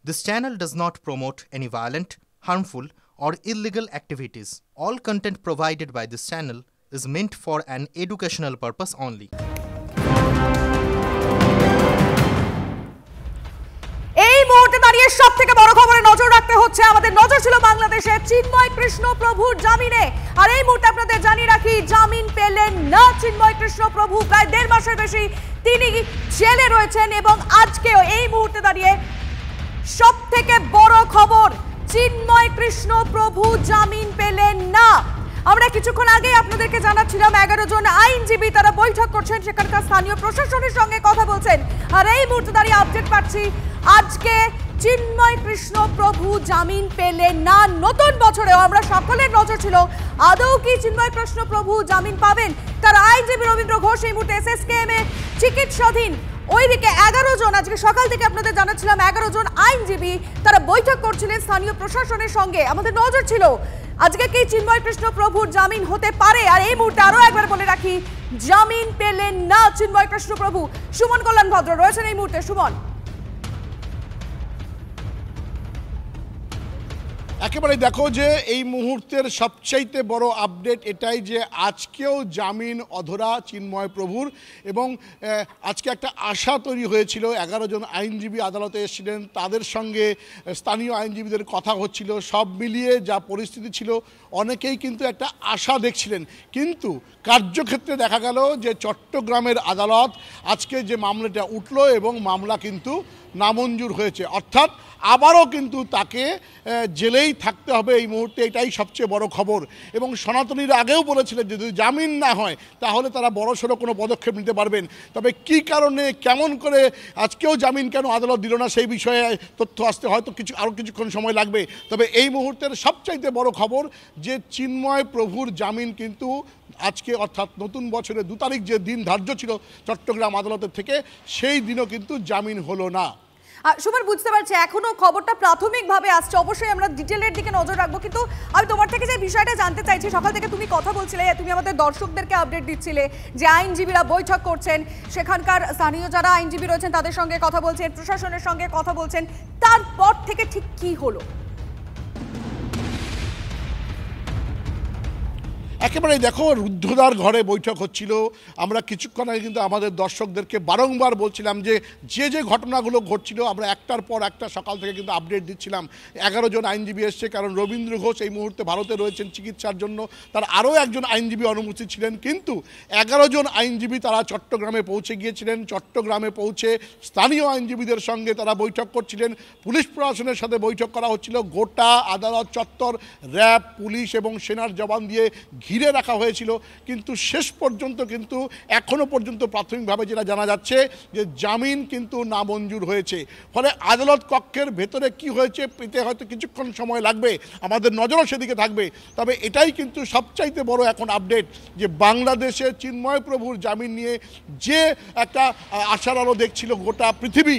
This channel does not promote any violent, harmful, or illegal activities. All content provided by this channel is meant for an educational purpose only. এই মুহূর্তে দাঁড়িয়ে সবথেকে বড় খবরে নজর রাখতে হচ্ছে। আমাদের নজর ছিল বাংলাদেশে চিন্ময় কৃষ্ণ প্রভুর জামিনে। আর এই মুহূর্তে আপনাদের জানিয়ে রাখি, জামিন পেলেন না চিন্ময় কৃষ্ণ প্রভু। প্রায় 1.5 মাসের বেশি তিনি জেলে রয়েছেন এবং আজকেও এই মুহূর্তে দাঁড়িয়ে সবথেকে বড় খবর, চিন্ময় কৃষ্ণ প্রভু জামিন পেলেন না। আমরা কিছুক্ষণ আগে আপনাদেরকে জানাচ্ছিলাম 11 জন আইনজীবী তারা বৈঠক করছেন, সেখানকার স্থানীয় প্রশাসনের সঙ্গে কথা বলছেন। আর এই মুহূর্তে দাঁড়িয়ে আপডেট পাচ্ছি, আজকে চিন্ময় কৃষ্ণ প্রভু জামিন পেলেন না। নতুন বছরেও আমরা সকলের নজর ছিল আদৌ কি চিন্ময় কৃষ্ণ প্রভু জামিন পাবেন। তার আইনজীবী রবীন্দ্র ঘোষ এই মুহূর্তে SSKM এ চিকিৎসাধীন। ওইদিকে 11 জন, আজকে সকাল থেকে আপনাদের জানাচ্ছিলাম 11 জন আইনজীবী তারা বৈঠক করছিলেন স্থানীয় প্রশাসনের সঙ্গে। আমাদের নজর ছিল আজকে কি চিন্ময় কৃষ্ণ প্রভুর জামিন হতে পারে। আর এই মুহূর্তে আরো একবার বলে রাখি, জামিন পেলেন না চিন্ময় কৃষ্ণ প্রভু। সুমন কল্যাণ ভদ্র রয়েছেন এই মুহূর্তে। সুমন, একেবারে দেখো যে এই মুহূর্তের সবচাইতে বড় আপডেট এটাই যে আজকেও জামিন অধরা চিন্ময় প্রভুর। এবং আজকে একটা আশা তৈরি হয়েছিল, 11 জন আইনজীবী আদালতে এসেছিলেন, তাদের সঙ্গে স্থানীয় আইনজীবীদের কথা হচ্ছিল, সব মিলিয়ে যা পরিস্থিতি ছিল অনেকেই কিন্তু একটা আশা দেখছিলেন। কিন্তু কার্যক্ষেত্রে দেখা গেল যে চট্টগ্রামের আদালত আজকে যে মামলাটা উঠল এবং মামলা কিন্তু নামঞ্জুর হয়েছে, অর্থাৎ আবারও কিন্তু তাকে জেলেই থাকতে হবে এই মুহূর্তে। এটাই সবচেয়ে বড় খবর। এবং সনাতনীরা আগেও বলেছিলেন যে যদি জামিন না হয় তাহলে তারা বড়সড় কোনো পদক্ষেপ নিতে পারবেন। তবে কি কারণে, কেমন করে আজকেও জামিন কেন আদালত দিল না সেই বিষয়ে তথ্য আসতে হয়তো আরও কিছুক্ষণ সময় লাগবে। তবে এই মুহূর্তের সবচাইতে বড় খবর যে চিন্ময় প্রভুর জামিন কিন্তু আজকে, অর্থাৎ নতুন বছরের 2 তারিখ যে দিন ধার্য ছিল চট্টগ্রাম আদালতের থেকে, সেই দিনও কিন্তু জামিন হলো না। সুমন, বুঝতে পারছি এখনো খবরটা প্রাথমিকভাবে আসছে, অবশ্যই আমরা ডিটেলের দিকে নজর রাখবো। কিন্তু আমি তোমার থেকে যে বিষয়টা জানতে চাইছি, সকাল থেকে তুমি কথা বলছিলে, তুমি আমাদের দর্শকদেরকে আপডেট দিচ্ছিলে যে আইনজীবীরা বৈঠক করছেন, সেখানকার স্থানীয় যারা আইনজীবী রয়েছেন তাদের সঙ্গে কথা বলছেন, প্রশাসনের সঙ্গে কথা বলছেন, তারপর থেকে ঠিক কি হলো? একেবারে দেখো, রুদ্ধদ্বার ঘরে বৈঠক হচ্ছিল। আমরা কিছুক্ষণ আগে কিন্তু আমাদের দর্শকদেরকে বারংবার বলছিলাম যে যে ঘটনাগুলো ঘটছিল আমরা একটার পর একটা সকাল থেকে কিন্তু আপডেট দিচ্ছিলাম। 11 জন আইনজীবী এসছে, কারণ রবীন্দ্র ঘোষ এই মুহূর্তে ভারতে রয়েছেন চিকিৎসার জন্য, তার আরও একজন আইনজীবী অনুপস্থিত ছিলেন। কিন্তু 11 জন আইনজীবী তারা চট্টগ্রামে পৌঁছে গিয়েছিলেন। চট্টগ্রামে পৌঁছে স্থানীয় আইনজীবীদের সঙ্গে তারা বৈঠক করছিলেন, পুলিশ প্রশাসনের সাথে বৈঠক করা হচ্ছিল। গোটা আদালত চত্বর র্যাব, পুলিশ এবং সেনার জওয়ান দিয়ে ঘিরে রাখা হয়েছিল। কিন্তু শেষ পর্যন্ত কিন্তু এখনো পর্যন্ত প্রাথমিকভাবে যেটা জানা যাচ্ছে যে জামিন কিন্তু নামঞ্জুর হয়েছে। ফলে আদালত কক্ষের ভেতরে কি হয়েছে পেতে হয়তো কিছুক্ষণ সময় লাগবে, আমাদের নজরও সেদিকে থাকবে। তবে এটাই কিন্তু সবচাইতে বড় এখন আপডেট যে বাংলাদেশে চিন্ময় প্রভুর জামিন নিয়ে যে একটা আশার আলো দেখছিল গোটা পৃথিবী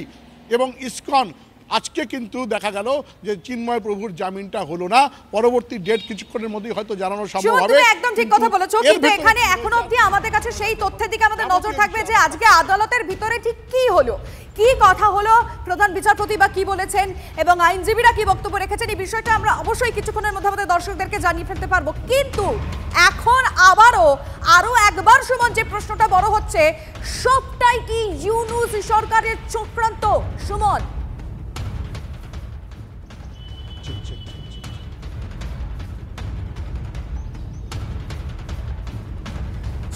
এবং ইসকন, আজকে কিন্তু দেখা গেল যে চিন্ময় প্রভুর জামিনটা হলো না। পরবর্তী ডেট কিছুক্ষণের মধ্যেই হয়তো জানানো সম্ভব হবে। তুমি একদম ঠিক কথা বলেছো, কিন্তু এখানে এখনো অবধি আমাদের কাছে সেই তথ্যের দিকে আমাদের নজর থাকবে যে আজকে আদালতের ভিতরে ঠিক কি হলো, কি কথা হলো, প্রধান বিচারপতি বা কি বলেছেন এবং আইনজীবীরা কি বক্তব্য রেখেছেন, এই বিষয়টা আমরা অবশ্যই কিছুক্ষণের মধ্যে আমাদের দর্শকদেরকে জানিয়ে ফেলতে পারবো। কিন্তু এখন আরো একবার সুমন, যে প্রশ্নটা বড় হচ্ছে, সবটাই কি ইউনূস সরকারের চক্রান্ত? সুমন,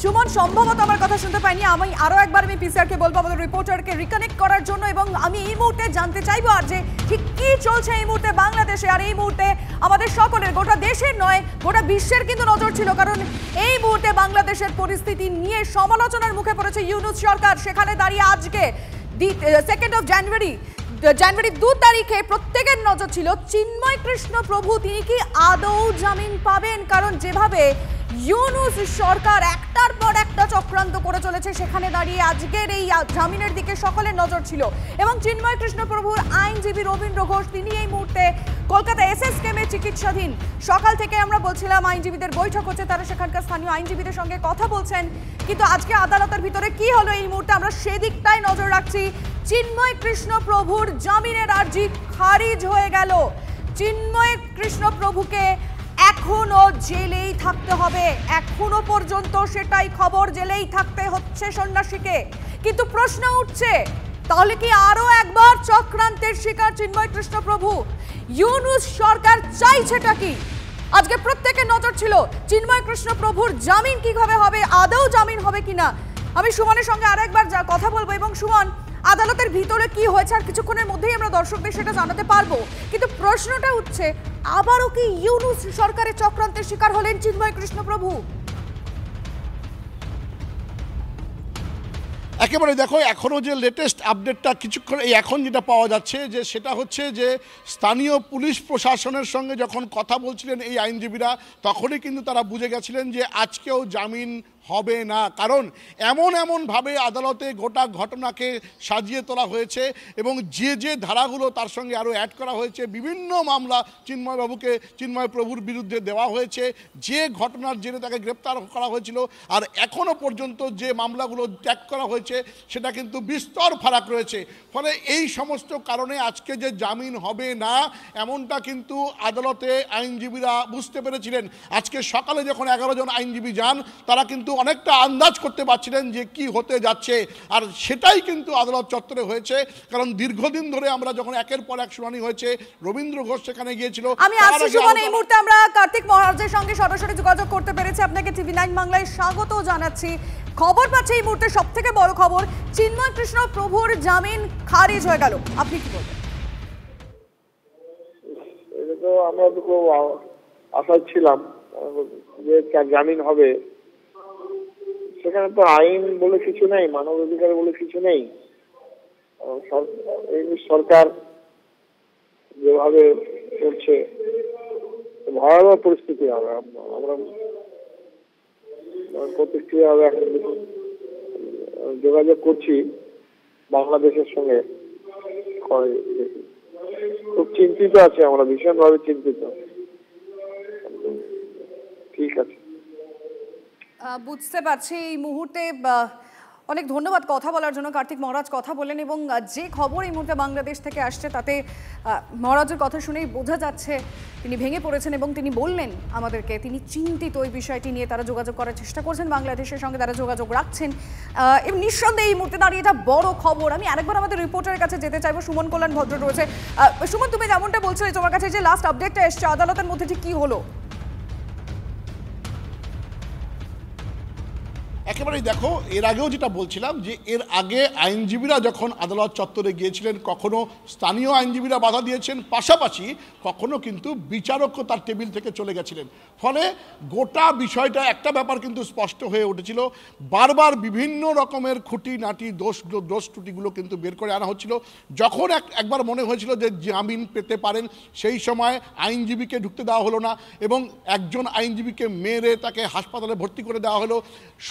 সুমন সম্ভবত আমার কথা শুনতে পাইনি। আমি আরো একবার পিসিআরকে বলবো আমাদের রিপোর্টারকে রিকানেক্ট করার জন্য, এবং আমি এই মুহূর্তে জানতে চাইবো আর যে ঠিক কি চলছে এই মুহূর্তে বাংলাদেশে। আর এই মুহূর্তে আমাদের সকলের, গোটা দেশের নয় গোটা বিশ্বের কিন্তু নজর ছিল, কারণ এই মুহূর্তে বাংলাদেশের পরিস্থিতি নিয়ে সমালোচনার মুখে পড়েছে ইউনূস সরকার। সেখানে দাঁড়িয়ে আজকে 2 জানুয়ারি 2 তারিখে প্রত্যেকের নজর ছিল চিন্ময় কৃষ্ণ প্রভু তিনি কি আদৌ জামিন পাবেন। কারণ যেভাবে ইউনূস সরকার একটার পর একটা চক্রান্ত করে চলেছে, সেখানে দাঁড়িয়ে আজকের এই জামিনের দিকে সকলের নজর ছিল এবং চিন্ময় কৃষ্ণ প্রভুর আইনজীবী রবীন্দ্র ঘোষ তিনি এই মুহূর্তে কলকাতা এসএসকেএমে চিকিৎসাধীন। সকাল থেকে আমরা বলছিলাম আইনজীবীদের বৈঠক হচ্ছে, তারা সেখানকার স্থানীয় আইনজীবীদের সঙ্গে কথা বলছেন, কিন্তু আজকে আদালতের ভিতরে কি হলো এই মুহূর্তে আমরা সেদিকটাই নজর রাখছি। চিন্ময় কৃষ্ণ প্রভুর জামিনের আর্জি খারিজ হয়ে গেল। চিন্ময় কৃষ্ণ প্রভুকে এখনো জেলেই থাকতে হবে, এখনো পর্যন্ত সেটাই খবর, জেলেই থাকতে হচ্ছে সন্ন্যাসীকে। কিন্তু প্রশ্ন উঠছে, তাহলে কি আরো একবার চক্রান্তের শিকার চিন্ময় কৃষ্ণ প্রভু? ইউনূস সরকার চাইছেটা কি? আজকে প্রত্যেকের নজর ছিল চিন্ময় কৃষ্ণ প্রভুর জামিন কিভাবে হবে, আদৌ জামিন হবে কিনা। আমি সুমনের সঙ্গে আরেকবার কথা বলবো এবং সুমন, আদালতের ভিতরে কি হয়েছে আর কিছুক্ষণের মধ্যেই আমরা দর্শকদের সেটা জানাতে পারবো, কিন্তু প্রশ্নটা উঠছে আবারও কি ইউনূস সরকারের চক্রান্তের শিকার হলেন চিন্ময় কৃষ্ণ প্রভু? একেবারে দেখো, এখনও যে লেটেস্ট আপডেটটা কিছুক্ষণ এই এখন যেটা পাওয়া যাচ্ছে যে সেটা হচ্ছে যে স্থানীয় পুলিশ প্রশাসনের সঙ্গে যখন কথা বলছিলেন এই আইনজীবীরা, তখনই কিন্তু তারা বুঝে গেছিলেন যে আজকেও জামিন হবে না, কারণ এমনভাবে আদালতে গোটা ঘটনাকে সাজিয়ে তোলা হয়েছে এবং যে ধারাগুলো তার সঙ্গে আরও অ্যাড করা হয়েছে, বিভিন্ন মামলা চিন্ময় প্রভুর বিরুদ্ধে দেওয়া হয়েছে, যে ঘটনার জেরে তাকে গ্রেপ্তার করা হয়েছিল আর এখনও পর্যন্ত যে মামলাগুলো ত্যাগ করা হয়েছে সেটা কিন্তু বিস্তর ফারাক রয়েছে। ফলে এই সমস্ত কারণে আজকে যে জামিন হবে না এমনটা কিন্তু আদালতে আইনজীবীরা বুঝতে পেরেছিলেন। আজকে সকালে যখন 11 জন আইনজীবী যান, তারা কিন্তু অনেকটা আন্দাজ করতে পারছিলেন যে কি হতে যাচ্ছে, আর সেটাই কিন্তু আদালত চত্বরে হয়েছে। কারণ দীর্ঘদিন ধরে আমরা যখন একের পর এক শুনানি হয়েছে, রবীন্দ্র ঘোষ সেখানে গিয়েছিল। আমি আসছি সুমন, এই মুহূর্তে আমরা কার্তিক মহারাজের সঙ্গে সরাসরি যোগাযোগ করতে পেরেছি, আপনাকে TV9 বাংলায় স্বাগত জানাচ্ছি। খবর পাচ্ছে এই মুহূর্তে সব থেকে বড় খবর, চিন্ময় কৃষ্ণ প্রভুর জামিন খারিজ হয়ে গেল, আপনি কি বলবেন? এটা তো আমরা তো খুব আশায় ছিলাম যে জামিন হবে, সেখানে তো আইন বলে কিছু নেই, মানব অধিকার বলে কিছু নেই। সরকার যেভাবে চলছে ভয়াবহ পরিস্থিতি হবে, আমরা প্রতিক্রিয়াভাবে এখন যোগাযোগ করছি বাংলাদেশের সঙ্গে, খুব চিন্তিত আছে, আমরা ভীষণভাবে চিন্তিত। ঠিক আছে, বুঝতে পারছি। এই মুহূর্তে অনেক ধন্যবাদ কথা বলার জন্য, কার্তিক মহারাজ কথা বলেন এবং যে খবর এই মুহূর্তে বাংলাদেশ থেকে আসছে তাতে মহারাজের কথা শুনেই বোঝা যাচ্ছে তিনি ভেঙে পড়েছেন এবং তিনি বললেন আমাদেরকে তিনি চিন্তিত ওই বিষয়টি নিয়ে, তারা যোগাযোগ করার চেষ্টা করছেন, বাংলাদেশের সঙ্গে তারা যোগাযোগ রাখছেন এবং নিঃসন্দেহে এই মুহূর্তে দাঁড়িয়ে এটা বড় খবর। আমি আরেকবার আমাদের রিপোর্টারের কাছে যেতে চাইবো, সুমন কল্যাণ ভদ্র রয়েছে। সুমন, তুমি যেমনটা বলছিলে তোমার কাছে যে লাস্ট আপডেটটা এসছে আদালতের মধ্যে ঠিক কি হলো? একেবারেই দেখো, এর আগেও যেটা বলছিলাম যে এর আগে আইনজীবীরা যখন আদালত চত্বরে গিয়েছিলেন, কখনো স্থানীয় আইনজীবীরা বাধা দিয়েছেন, পাশাপাশি কখনো কিন্তু বিচারকও তার টেবিল থেকে চলে গেছিলেন। ফলে গোটা বিষয়টা একটা ব্যাপার কিন্তু স্পষ্ট হয়ে উঠেছিল, বারবার বিভিন্ন রকমের খুঁটিনাটি দোষ ত্রুটিগুলো কিন্তু বের করে আনা হচ্ছিল। যখন একবার মনে হয়েছিল যে জামিন পেতে পারেন, সেই সময় আইনজীবীকে ঢুকতে দেওয়া হলো না এবং একজন আইনজীবীকে মেরে তাকে হাসপাতালে ভর্তি করে দেওয়া হলো।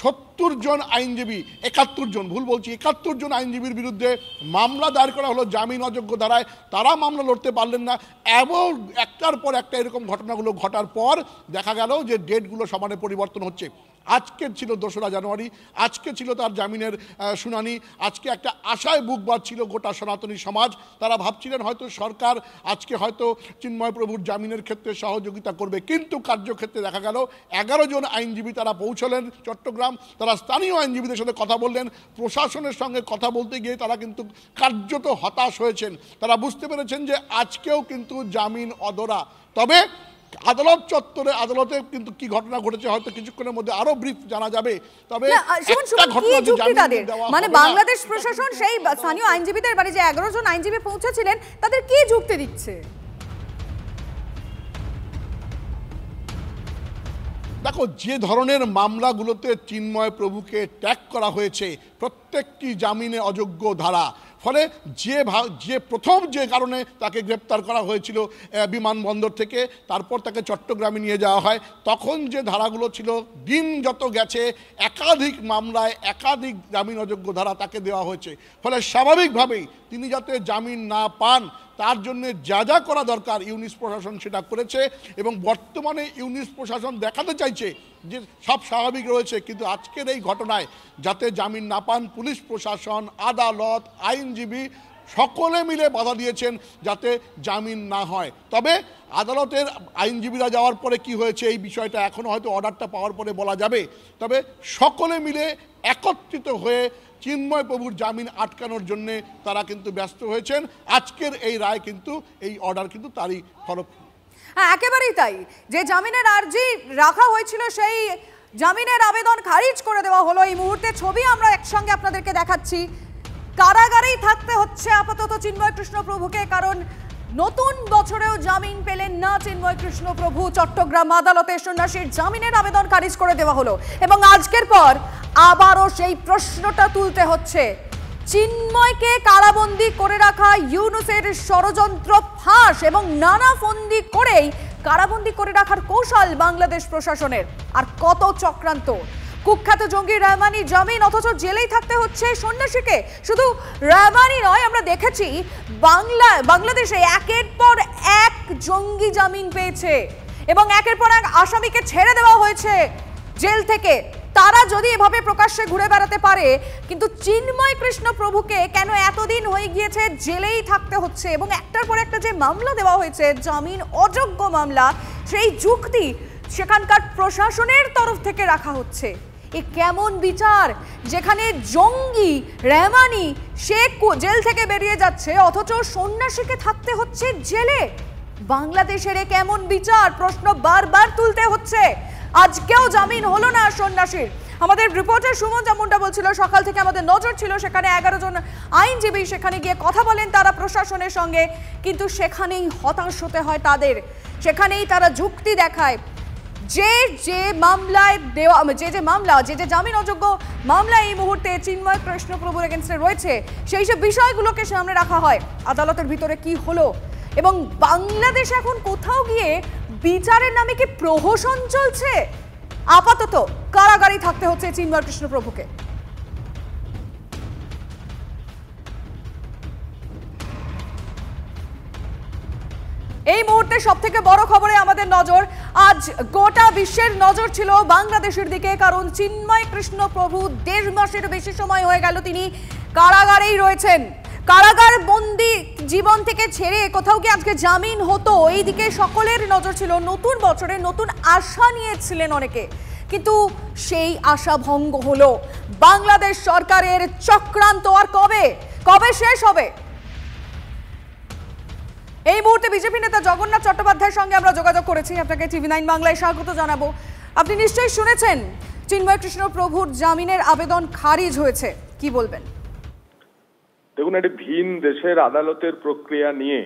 70 জন আইনজীবী, 71 জন, ভুল বলছি, 71 জন আইনজীবীর বিরুদ্ধে মামলা দায়ের করা হলো জামিন অযোগ্য ধারায়, তারা মামলা লড়তে পারলেন না। এবং একটার পর একটা এরকম ঘটনাগুলো ঘটার পর দেখা গেল যে ডেটগুলো সমানে পরিবর্তন হচ্ছে। আজকে ছিল 2রা জানুয়ারি, আজকে ছিল তার জামিনের শুনানি। আজকে একটা আশায় বুক বাঁধছিল গোটা সনাতনী সমাজ, তারা ভাবছিলেন হয়তো সরকার আজকে হয়তো চিন্ময় প্রভুর জামিনের ক্ষেত্রে সহযোগিতা করবে, কিন্তু কার্যক্ষেত্রে দেখা গেল 11 জন আইনজীবী তারা পৌঁছলেন চট্টগ্রাম, তারা স্থানীয় আইনজীবীদের সাথে কথা বললেন, প্রশাসনের সঙ্গে কথা বলতে গিয়ে তারা কিন্তু কার্যত হতাশ হয়েছেন। তারা বুঝতে পেরেছেন যে আজকেও কিন্তু জামিন অধরা। তবে আদালত চত্বরে আদালতে কিন্তু কি ঘটনা ঘটেছে হয়তো কিছুক্ষণের মধ্যে আরো ব্রিফ জানা যাবে। তবে মানে বাংলাদেশ প্রশাসন সেই স্থানীয় আইনজীবীদের বাড়ি যে 11 জন আইনজীবী পৌঁছেছিলেন তাদের কি যুক্তি দিচ্ছে? দেখো, যে ধরনের মামলাগুলোতে চিন্ময় প্রভুকে ট্যাগ করা হয়েছে প্রত্যেকটি জামিনে অযোগ্য ধারা, ফলে যে প্রথম যে কারণে তাকে গ্রেপ্তার করা হয়েছিল বিমানবন্দর থেকে, তারপর তাকে চট্টগ্রামে নিয়ে যাওয়া হয়, তখন যে ধারাগুলো ছিল দিন যত গেছে একাধিক মামলায় একাধিক জামিন অযোগ্য ধারা তাকে দেওয়া হয়েছে। ফলে স্বাভাবিকভাবেই তিনি যাতে জামিন না পান তার জন্য যা যা করা দরকার ইউনিস প্রশাসন সেটা করেছে, এবং বর্তমানে ইউনিস প্রশাসন দেখাতে চাইছে যে সব স্বাভাবিক রয়েছে, কিন্তু আজকের এই ঘটনায় যাতে জামিন না পান পুলিশ প্রশাসন, আদালত, আইনজীবী সকলে মিলে বাধা দিয়েছেন যাতে জামিন না হয়। তবে আদালতের আইনজীবীরা যাওয়ার পরে কি হয়েছে এই বিষয়টা এখনও হয়তো অর্ডারটা পাওয়ার পরে বলা যাবে। তবে সকলে মিলে একত্রিত হয়ে চিন্ময় প্রভুর জামিন আটকানোর জন্য তারা কিন্তু ব্যস্ত হয়েছেন। আজকের এই রায় কিন্তু এই অর্ডার কিন্তু তারই ফলক। হ্যাঁ, একেবারেই তাই। যে জামিনের আর্জি রাখা হয়েছিল সেই জামিনের আবেদন খারিজ করে দেওয়া হলো। এই মুহূর্তে ছবি আমরা একসঙ্গে আপনাদেরকে দেখাচ্ছি। কারাগারেই থাকতে হচ্ছে আপাতত চিন্ময় কৃষ্ণ প্রভুকে, কারণ নতুন বছরেও জামিন পেলেন না চিন্ময় কৃষ্ণ প্রভু। চট্টগ্রাম আদালতে সন্ন্যাসীর জামিনের আবেদন খারিজ করে দেওয়া হলো এবং আজকের পর আবারও সেই প্রশ্নটা তুলতে হচ্ছে, চিন্ময়কে কারাবন্দী করে রাখা ইউনুসের ষড়যন্ত্র ফাঁস এবং নানা ফন্দি করেই কারাবন্দী করে রাখার কৌশল বাংলাদেশ প্রশাসনের। আর কত চক্রান্ত! কুখ্যাত জঙ্গি রহমানি জামিন, অথচ জেলেই থাকতে হচ্ছে সন্ন্যাসীকে। শুধু রহমানি নয়, আমরা দেখেছি বাংলাদেশে একের পর এক জঙ্গি জামিন পেয়েছে এবং একের পর এক আসামিকে ছেড়ে দেওয়া হয়েছে জেল থেকে। তারা যদি এভাবে প্রকাশ্যে ঘুরে বেড়াতে পারে, কিন্তু চিন্ময় কৃষ্ণ প্রভুকে কেন এতদিন হয়ে গিয়েছে জেলেই থাকতে হচ্ছে এবং একটার পর একটা যে মামলা দেওয়া হয়েছে জামিন অযোগ্য মামলা, সেই যুক্তি সেখানকার প্রশাসনের তরফ থেকে রাখা হচ্ছে। এ কেমন বিচার, যেখানে জঙ্গি রহমানি সে জেল থেকে বেরিয়ে যাচ্ছে অথচ সন্ন্যাসীকে থাকতে হচ্ছে জেলে? বাংলাদেশের এ কেমন বিচার? প্রশ্ন বারবার তুলতে হচ্ছে। আজকেও জামিন হলো না সন্ন্যাসীর। আমাদের রিপোর্টার সুমন জামুন্ডা বলছিল সকাল থেকে আমাদের নজর ছিল সেখানে 11 জন আইনজীবী সেখানে গিয়ে কথা বলেন তারা প্রশাসনের সঙ্গে, কিন্তু সেখানেই হতাশ হতে হয় তাদের। সেখানেই তারা যুক্তি দেখায় যে মামলায় দেওয়া যে জামিন অযোগ্য মামলা এই মুহূর্তে চিন্ময় কৃষ্ণ প্রভুর এগেন্স্টে রয়েছে, সেই সব বিষয়গুলোকে সামনে রাখা হয়। আদালতের ভিতরে কি হলো এবং বাংলাদেশ এখন কোথাও গিয়ে বিচারের নামে কি প্রহসন চলছে? আপাতত কারাগারেই থাকতে হচ্ছে চিন্ময় কৃষ্ণ প্রভুকে। এই মুহূর্তে সবথেকে বড় খবরে আমাদের নজর। আজ গোটা বিশ্বের নজর ছিল বাংলাদেশের দিকে, কারণ চিন্ময় কৃষ্ণ প্রভু 1.5 মাসের বেশি সময় হয়ে গেল তিনি কারাগারেই রয়েছেন। কারাগার বন্দি জীবন থেকে ছেড়ে কোথাও কি আজকে জামিন হতো, এই দিকে সকলের নজর ছিল। নতুন বছরে নতুন আশা নিয়েছিলেন অনেকে, কিন্তু সেই আশা ভঙ্গ হলো। বাংলাদেশ সরকারের চক্রান্ত আর কবে শেষ হবে? এই মুহূর্তে বিজেপি নেতা জগন্নাথ চট্টোপাধ্যায়ের সঙ্গে আমরা যোগাযোগ করেছি। আপনাকে টিভি9 বাংলায় স্বাগত জানাবো। আপনি নিশ্চয়ই শুনেছেন চিন্ময় কৃষ্ণ প্রভুর জামিনের আবেদন খারিজ হয়েছে, কি বলবেন? দেখুন, একটি ভিন দেশের আদালতের প্রক্রিয়া নিয়ে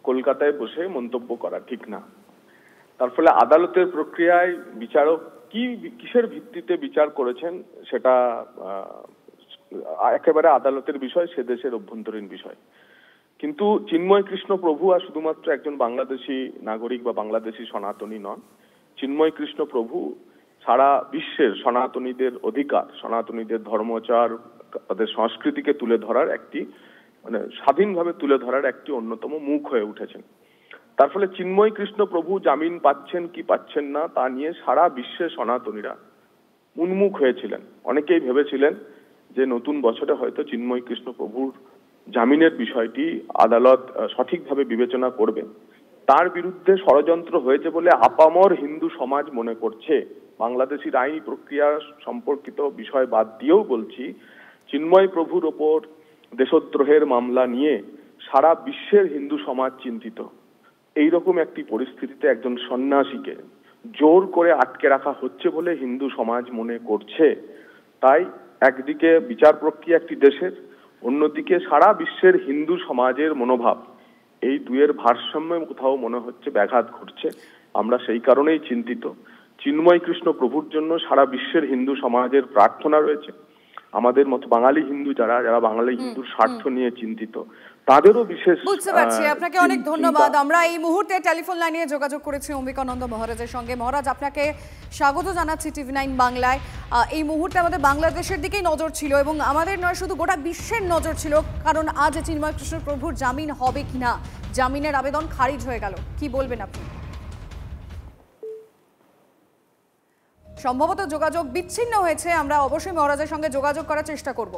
কলকাতায় বসে মন্তব্য করা ঠিক না। তার ফলে আদালতের প্রক্রিয়ায় বিচারক কিসের ভিত্তিতে বিচার করেছেন সেটা একেবারে আদালতের বিষয়, সে দেশের অভ্যন্তরীণ বিষয়। কিন্তু চিন্ময় কৃষ্ণ প্রভু আর শুধুমাত্র একজন বাংলাদেশি নাগরিক বা বাংলাদেশি সনাতনী নন। চিন্ময় কৃষ্ণ প্রভু সারা বিশ্বের সনাতনীদের অধিকার, সনাতনীদের ধর্মাচার, তাদের সংস্কৃতিকে তুলে ধরার একটি স্বাধীনভাবে তুলে ধরার একটি অন্যতম মুখ হয়ে উঠেছেন। তার ফলে চিন্ময় কৃষ্ণ প্রভু জামিন পাচ্ছেন কি পাচ্ছেন না তা নিয়ে সারা বিশ্বের সনাতনীরা উন্মুখ হয়েছিলেন। অনেকেই ভেবেছিলেন যে নতুন বছরে হয়তো চিন্ময় কৃষ্ণ প্রভুর জামিনের বিষয়টি আদালত সঠিকভাবে বিবেচনা করবেন। তার বিরুদ্ধে ষড়যন্ত্র হয়েছে বলে আপামর হিন্দু সমাজ মনে করছে। বাংলাদেশের আইনি প্রক্রিয়া সম্পর্কিত বিষয় বাদ দিয়েও বলছি, চিন্ময় প্রভুর ওপর দেশদ্রোহের মামলা নিয়ে সারা বিশ্বের হিন্দু সমাজ চিন্তিত। এইরকম একটি পরিস্থিতিতে একজন সন্ন্যাসীকে জোর করে আটকে রাখা হচ্ছে বলে হিন্দু সমাজ মনে করছে। তাই একদিকে বিচার প্রক্রিয়া একটি দেশের, অন্যদিকে সারা বিশ্বের হিন্দু সমাজের মনোভাব, এই দুয়ের ভারসাম্যে কোথাও মনে হচ্ছে ব্যাঘাত ঘটছে। আমরা সেই কারণেই চিন্তিত। চিন্ময় কৃষ্ণ প্রভুর জন্য সারা বিশ্বের হিন্দু সমাজের প্রার্থনা রয়েছে। আমাদের মতো বাঙালি হিন্দু যারা বাঙালি হিন্দুর স্বার্থ নিয়ে চিন্তিত, তাদেরও বিশেষ বুঝতে পারছি। আপনাকে অনেক ধন্যবাদ। আমরা এই মুহূর্তে টেলিফোন লাইনে যোগাযোগ করেছি অম্বিকানন্দ মহারাজের সঙ্গে। মহারাজ, আপনাকে স্বাগত জানাচ্ছি TV9 বাংলায়। এই মুহূর্তে আমাদের বাংলাদেশের দিকেই নজর ছিল এবং আমাদের নয় শুধু গোটা বিশ্বের নজর ছিল, কারণ আজ চিন্ময় কৃষ্ণ প্রভুর জামিন হবে কিনা, জামিনের আবেদন খারিজ হয়ে গেল। কি বলবেন আপনি? সম্ভবত যোগাযোগ বিচ্ছিন্ন হয়েছে, আমরা অবশ্যই মহারাজের সঙ্গে যোগাযোগ করার চেষ্টা করব।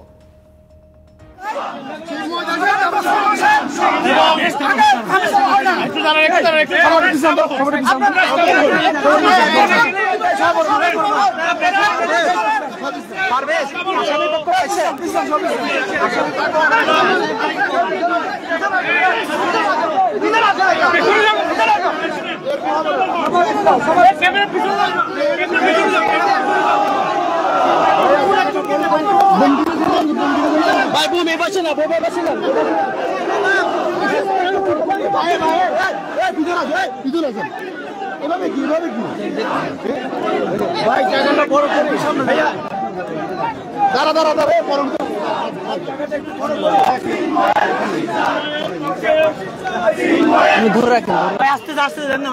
ধরে রাখেন, আস্তে আস্তে দেন না।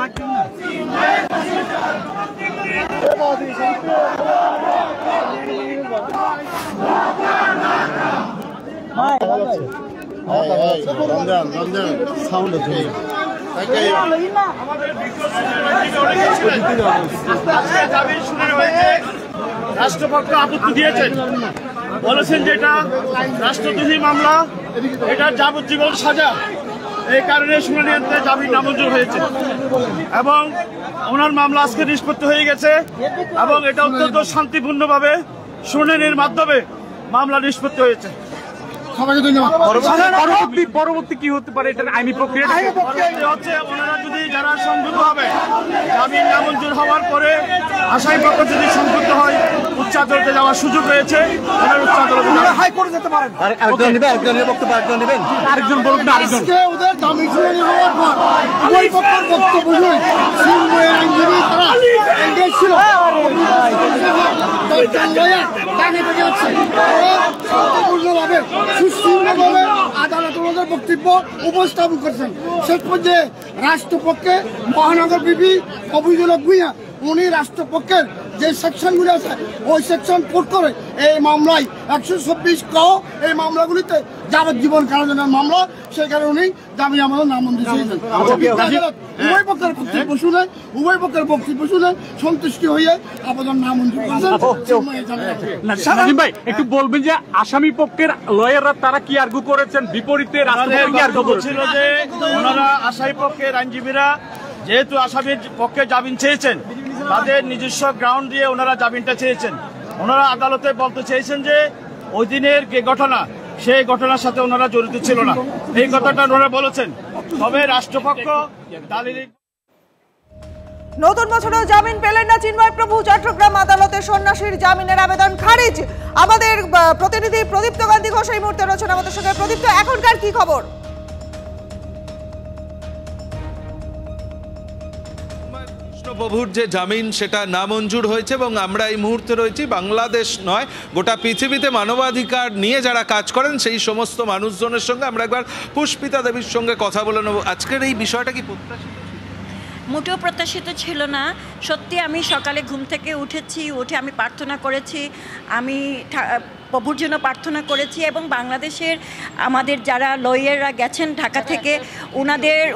রাষ্ট্রপক্ষ আপত্তি দিয়েছেন, বলেছেন যে এটা রাষ্ট্রদ্রোহী মামলা, এটা যাবজ্জীবন সাজা, এই কারণে শুনানিতে জামিন নামঞ্জুর হয়েছে এবং ওনার মামলা আজকে নিষ্পত্তি হয়ে গেছে এবং এটা অত্যন্ত শান্তিপূর্ণভাবে শুনানির মাধ্যমে মামলা নিষ্পত্তি হয়েছে। পরবর্তী কি হতে পারে এটা আইনি প্রক্রিয়া হচ্ছে, ওনারা যদি যারা সংযুক্ত হবে, জামিন নামঞ্জুর হওয়ার পরে আসামি পক্ষ যদি সংযুক্ত হয়, উচ্চ আদালতে যাওয়ার সুযোগ রয়েছে, উচ্চ আদালতে হাইকোর্টে যেতে পারেন। আরেকজন বলুন না, আরেকজন ওদের জামিন শুনানি হওয়ার পর ওই পক্ষের বক্তব্য শুনে চিন্ময়ের আইনজীবী তারা এঙ্গেজ ছিল, শান্তিপূর্ণভাবে সুশৃঙ্খলভাবে আদালত ওনাদের বক্তব্য উপস্থাপন করেছেন। শেষ পর্যায়ে রাষ্ট্রপক্ষে মহানগর বিপি অভিযোগ ভূঁইয়া উনি রাষ্ট্রপক্ষের যে সেকশনগুলি আছে ওই সেকশন কোট করে এই মামলায় 126 ক এই মামলাগুলিতে যাবজ্জীবন কারাদণ্ডের মামলা, সেই কারণে উনি জামিন আমাদের নামঞ্জুর করেছেন। উভয় পক্ষের বক্তব্য শুনে সন্তুষ্টি হয়ে আবেদন নামঞ্জুর করেছেন। ভাই একটু বলবেন যে আসামি পক্ষের লয়াররা তারা কি আর্গু করেছেন, বিপরীতে ছিল যে ওনারা আসামি পক্ষের আইনজীবীরা যেহেতু আসামির পক্ষে জামিন চেয়েছেন, তাদের নিজস্ব গ্রাউন্ড দিয়ে ওনারা জামিনটা চেয়েছেন। ওনারা আদালতে বলতে চেয়েছেন যে ওই দিনের যে ঘটনা, সেই ঘটনার সাথে ওনারা জড়িত ছিল না, এই কথাটা ওনারা বলেছেন। তবে রাষ্ট্রপক্ষ নতুন বছরেও জামিন পেলেন না চিন্ময় প্রভু। চট্টগ্রাম আদালতে সন্ন্যাসীর জামিনের আবেদন খারিজ। আমাদের প্রতিনিধি প্রদীপ্ত গান্ধী ঘোষ এই মুহূর্তে রয়েছেন আমাদের সঙ্গে। প্রদীপ্ত, এখনকার কি খবর? প্রভুর যে জামিন সেটা নামঞ্জুর হয়েছে এবং আমরা এই মুহূর্তে রয়েছি বাংলাদেশ নয়, গোটা পৃথিবীতে মানবাধিকার নিয়ে যারা কাজ করেন সেই সমস্ত মানুষজনের সঙ্গে আমরা একবার পুষ্পিতা দেবীর সঙ্গে কথা বলে নেব। আজকের এই বিষয়টা কি প্রত্যাশিত? মোটেও প্রত্যাশিত ছিল না। সত্যি আমি সকালে ঘুম থেকে উঠে আমি প্রার্থনা করেছি, আমি প্রভুর জন্য প্রার্থনা করেছি এবং বাংলাদেশের আমাদের যারা লয়াররা গেছেন ঢাকা থেকে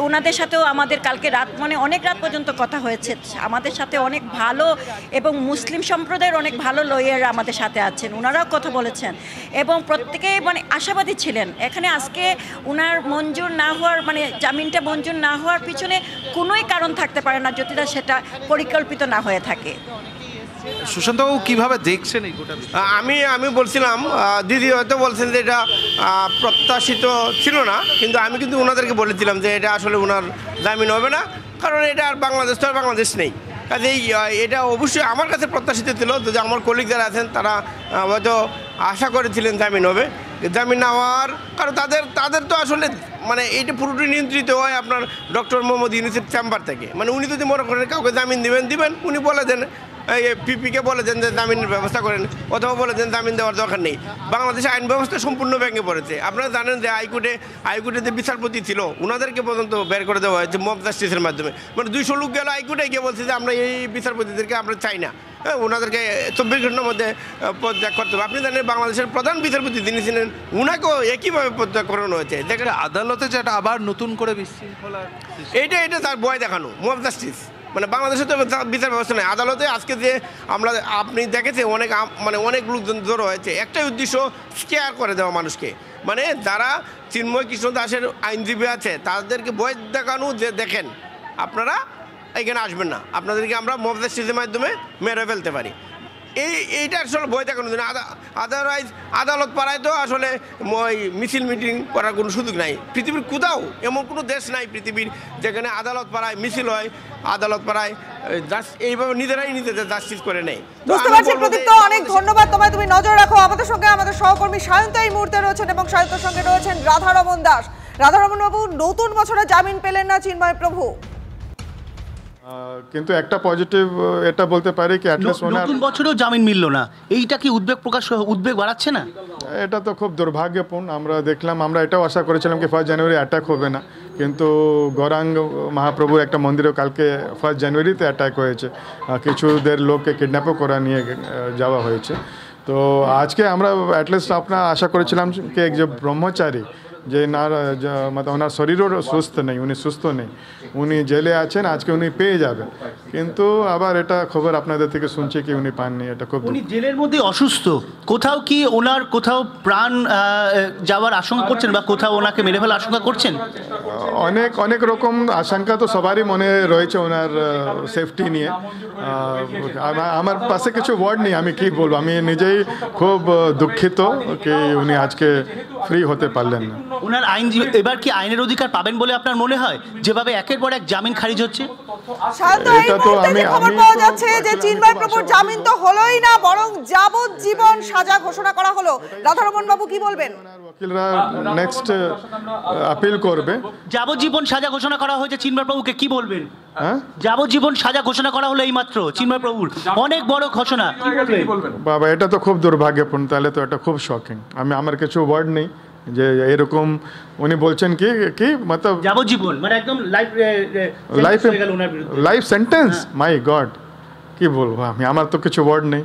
ওনাদের সাথেও আমাদের কালকে রাত অনেক রাত পর্যন্ত কথা হয়েছে। আমাদের সাথে অনেক ভালো এবং মুসলিম সম্প্রদায়ের অনেক ভালো লয়াররা আমাদের সাথে আছেন, ওনারাও কথা বলেছেন এবং প্রত্যেকেই আশাবাদী ছিলেন। এখানে আজকে ওনার মঞ্জুর না হওয়ার জামিনটা মঞ্জুর না হওয়ার পিছনে কোনোই কারণ থাকতে পারে না যদি সেটা পরিকল্পিত না হয়ে থাকে। সুশান্তবাবু কিভাবে দেখছেন এই গোটা? আমি বলছিলাম, দিদি হয়তো বলছেন যে এটা প্রত্যাশিত ছিল না, কিন্তু আমি কিন্তু ওনাদেরকে বলেছিলাম যে এটা আসলে ওনার জামিন হবে না, কারণ এটা আর বাংলাদেশ তো আর বাংলাদেশ নেই। কাজেই এটা অবশ্যই আমার কাছে প্রত্যাশিত ছিল, যে আমার কলিগ যারা আছেন তারা হয়তো আশা করেছিলেন জামিন হবে। জামিন না হওয়ার কারণ তাদের তো আসলে এইটা পুরোটাই নিয়ন্ত্রিত হয় আপনার ডক্টর মোহাম্মদ ইউনুসের চেম্বার থেকে। উনি যদি মনে করেন কাউকে জামিন দিবেন উনি বলে দেন পিপিকে বলে দেন যে জামিনের ব্যবস্থা করেন, অথবা বলে দেন জামিন দেওয়ার দরকার নেই। বাংলাদেশে আইন ব্যবস্থা সম্পূর্ণ ভেঙে পড়েছে। আপনারা জানেন যে হাইকোর্টে যে বিচারপতি ছিল ওনাদেরকে পর্যন্ত বের করে দেওয়া হয়েছে মব জাস্টিসের মাধ্যমে। মানে 200 লোক গেল হাইকোর্টে গিয়ে বলছে যে আমরা এই বিচারপতিদেরকে আমরা চাই না, ওনাদেরকে 24 ঘন্টার মধ্যে পদত্যাগ করতে হবে। আপনি জানেন বাংলাদেশের প্রধান বিচারপতি যিনি ছিলেন উনাকেও একইভাবে পদত্যাগ করানো হয়েছে। দেখেন আদালতে যেটা আবার নতুন করে বিশৃঙ্খলা, এটা তার ভয় দেখানো মব জাস্টিস। মানে বাংলাদেশে তো বিচার ব্যবস্থা নেই। আদালতে আজকে যে আপনি দেখেছে অনেক লোকজন জড়ো হয়েছে, একটাই উদ্দেশ্য স্কেয়ার করে দেওয়া মানুষকে। মানে যারা চিন্ময় কৃষ্ণ দাসের আইনজীবী আছে তাদেরকে ভয় দেখানো যে দেখেন আপনারা এখানে আসবেন না, আপনাদেরকে আমরা মব জাস্টিসের মাধ্যমে মেরে ফেলতে পারি। এইটা আসলে ভয় দেখানোর জন্য। আদারওয়াইজ আদালত পাড়ায় তো আসলে মিছিল মিটিং করার কোনো সুযোগ নাই। পৃথিবীর কোথাও এমন কোনো দেশ নাই পৃথিবীর যেখানে আদালত পাড়ায় মিছিল হয়, আদালত পাড়ায় এইভাবে নিজেরাই নিজেদের জাস্টিস করে নেয়। বুঝতে পারছি প্রদীপ্ত, অনেক ধন্যবাদ তোমায়। তুমি নজর রাখো। আমাদের সঙ্গে আমাদের সহকর্মী সায়ন্ত এই মুহূর্তে রয়েছেন এবং সায়ন্তর সঙ্গে রয়েছেন রাধারমণ দাস। রাধারমণ বাবু, নতুন বছরে জামিন পেলেন না চিন্ময় প্রভু, কিন্তু একটা পজিটিভ এটা বলতে পারি কি নতুন বছরেও জামিন মিলল না, এইটা কি উদ্বেগ বাড়াচ্ছে না? এটা তো খুব দুর্ভাগ্যপূর্ণ। আমরা দেখলাম, আমরা এটাও আশা করেছিলাম কি 1 জানুয়ারি অ্যাটাক হবে না, কিন্তু গৌরাঙ্গ মহাপ্রভুর একটা মন্দিরেও কালকে 1 জানুয়ারিতে অ্যাটাক হয়েছে, কিছুদের লোককে কিডন্যাপও করা নিয়ে যাওয়া হয়েছে। তো আজকে আমরা অ্যাটলিস্ট আপনার আশা করেছিলাম কি এক যে ব্রহ্মচারী যে ওনার শরীরও সুস্থ নেই, উনি সুস্থ নেই, উনি জেলে আছেন, আজকে উনি পেয়ে যাবেন। কিন্তু আবার এটা খবর আপনাদের থেকে শুনছি কি উনি পাননি। এটা খুব, উনি জেলের মধ্যে অসুস্থ, কোথাও কি ওনার প্রাণ যাওয়ার আশঙ্কা করছেন বা কোথাও ওনাকে মেরে ফেলার আশঙ্কা করছেন? অনেক রকম আশঙ্কা তো সবারই মনে রয়েছে ওনার সেফটি নিয়ে। আমার পাশে কিছু ওয়ার্ড নেই, আমি কি বলবো। আমি নিজেই খুব দুঃখিত কি উনি আজকে ফ্রি হতে পারলেন না। ওনার আইনজীবী এবার কি আইনের অধিকার পাবেন বলে আপনার মনে হয়, যেভাবে একের পর এক জামিন খারিজ হচ্ছে? এটা তো খবর পাওয়া যাচ্ছে যে চিন্ময় প্রভুর জামিন তো হলোই না, বরং যাবজ্জীবন সাজা ঘোষণা করা হলো। রাধারমণ বাবু কি বলবেন? উকিলরা নেক্সট আপিল করবে। যাবজ্জীবন সাজা ঘোষণা করা হয়েছে চিন্ময় প্রভুকে, কি বলবেন? যাবজ্জীবন সাজা ঘোষণা করা হলো এইমাত্র চিন্ময় প্রভুর, অনেক বড় ঘোষণা। বাবা, এটা তো খুব দুর্ভাগ্যপূর্ণ, তাহলে তো এটা খুব শকিং। আমার কিছু ওয়ার্ড নেই যে এরকম উনি বলছেন কি মতলব যাবজ্জীবন মানে একদম লাইফ সেন্টেন্স। মাই গড, কি বলবো আমি, আমার তো কিছু ওয়ার্ড নেই।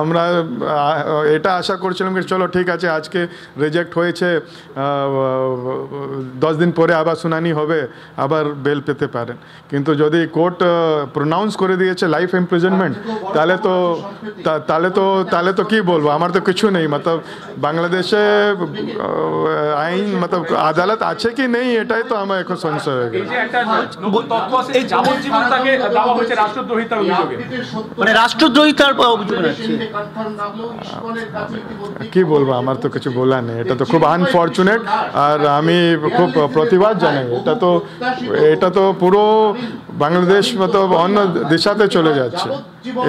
আমরা এটা আশা করছিলাম যে চলো ঠিক আছে, আজকে রিজেক্ট হয়েছে, 10 দিন পরে আবার শুনানি হবে, আবার বেল পেতে পারেন। কিন্তু যদি কোর্ট প্রোনাউন্স করে দিয়েছে লাইফ ইমপ্রিজনমেন্ট, তাহলে তো কি বলবো, আমার তো কিছু নেই। মতলব বাংলাদেশে আইন মতলব আদালত আছে কি নেই, এটাই তো আমার এখন সংশয় হয়ে গেছে। মানে রাষ্ট্রদ্রোহিতার অভিযোগ আছে। কি বলবো, আমার তো কিছু বলার নেই। এটা তো খুব আনফর্চুনেট, আর আমি খুব প্রতিবাদ জানাই। এটা তো পুরো বাংলাদেশ মতলব অন্য দিশাতে চলে যাচ্ছে।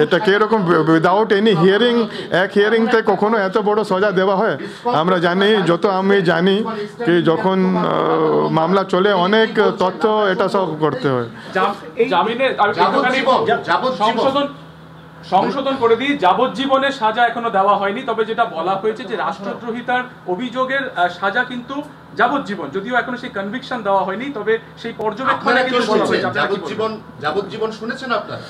এটা কিরকম উইদাউট এনি হিয়ারিং, এক হিয়ারিংতে কখনো এত বড় সাজা দেওয়া হয়? আমরা জানি, আমি জানি কি যখন মামলা চলে অনেক তথ্য এটা সব করতে হয়। সংশোধন করে দিই, যাবজ্জীবনের সাজা এখনো দেওয়া হয়নি, তবে যেটা বলা হয়েছে যে রাষ্ট্রদ্রোহিতার অভিযোগের সাজা কিন্তু যাবজ্জীবন, যদিও এখনো সেই কনভিকশন দেওয়া হয়নি, তবে সেই পর্যবেক্ষণে কিন্তু বলা হয়েছে। যাবজ্জীবন শুনেছেন আপনারা?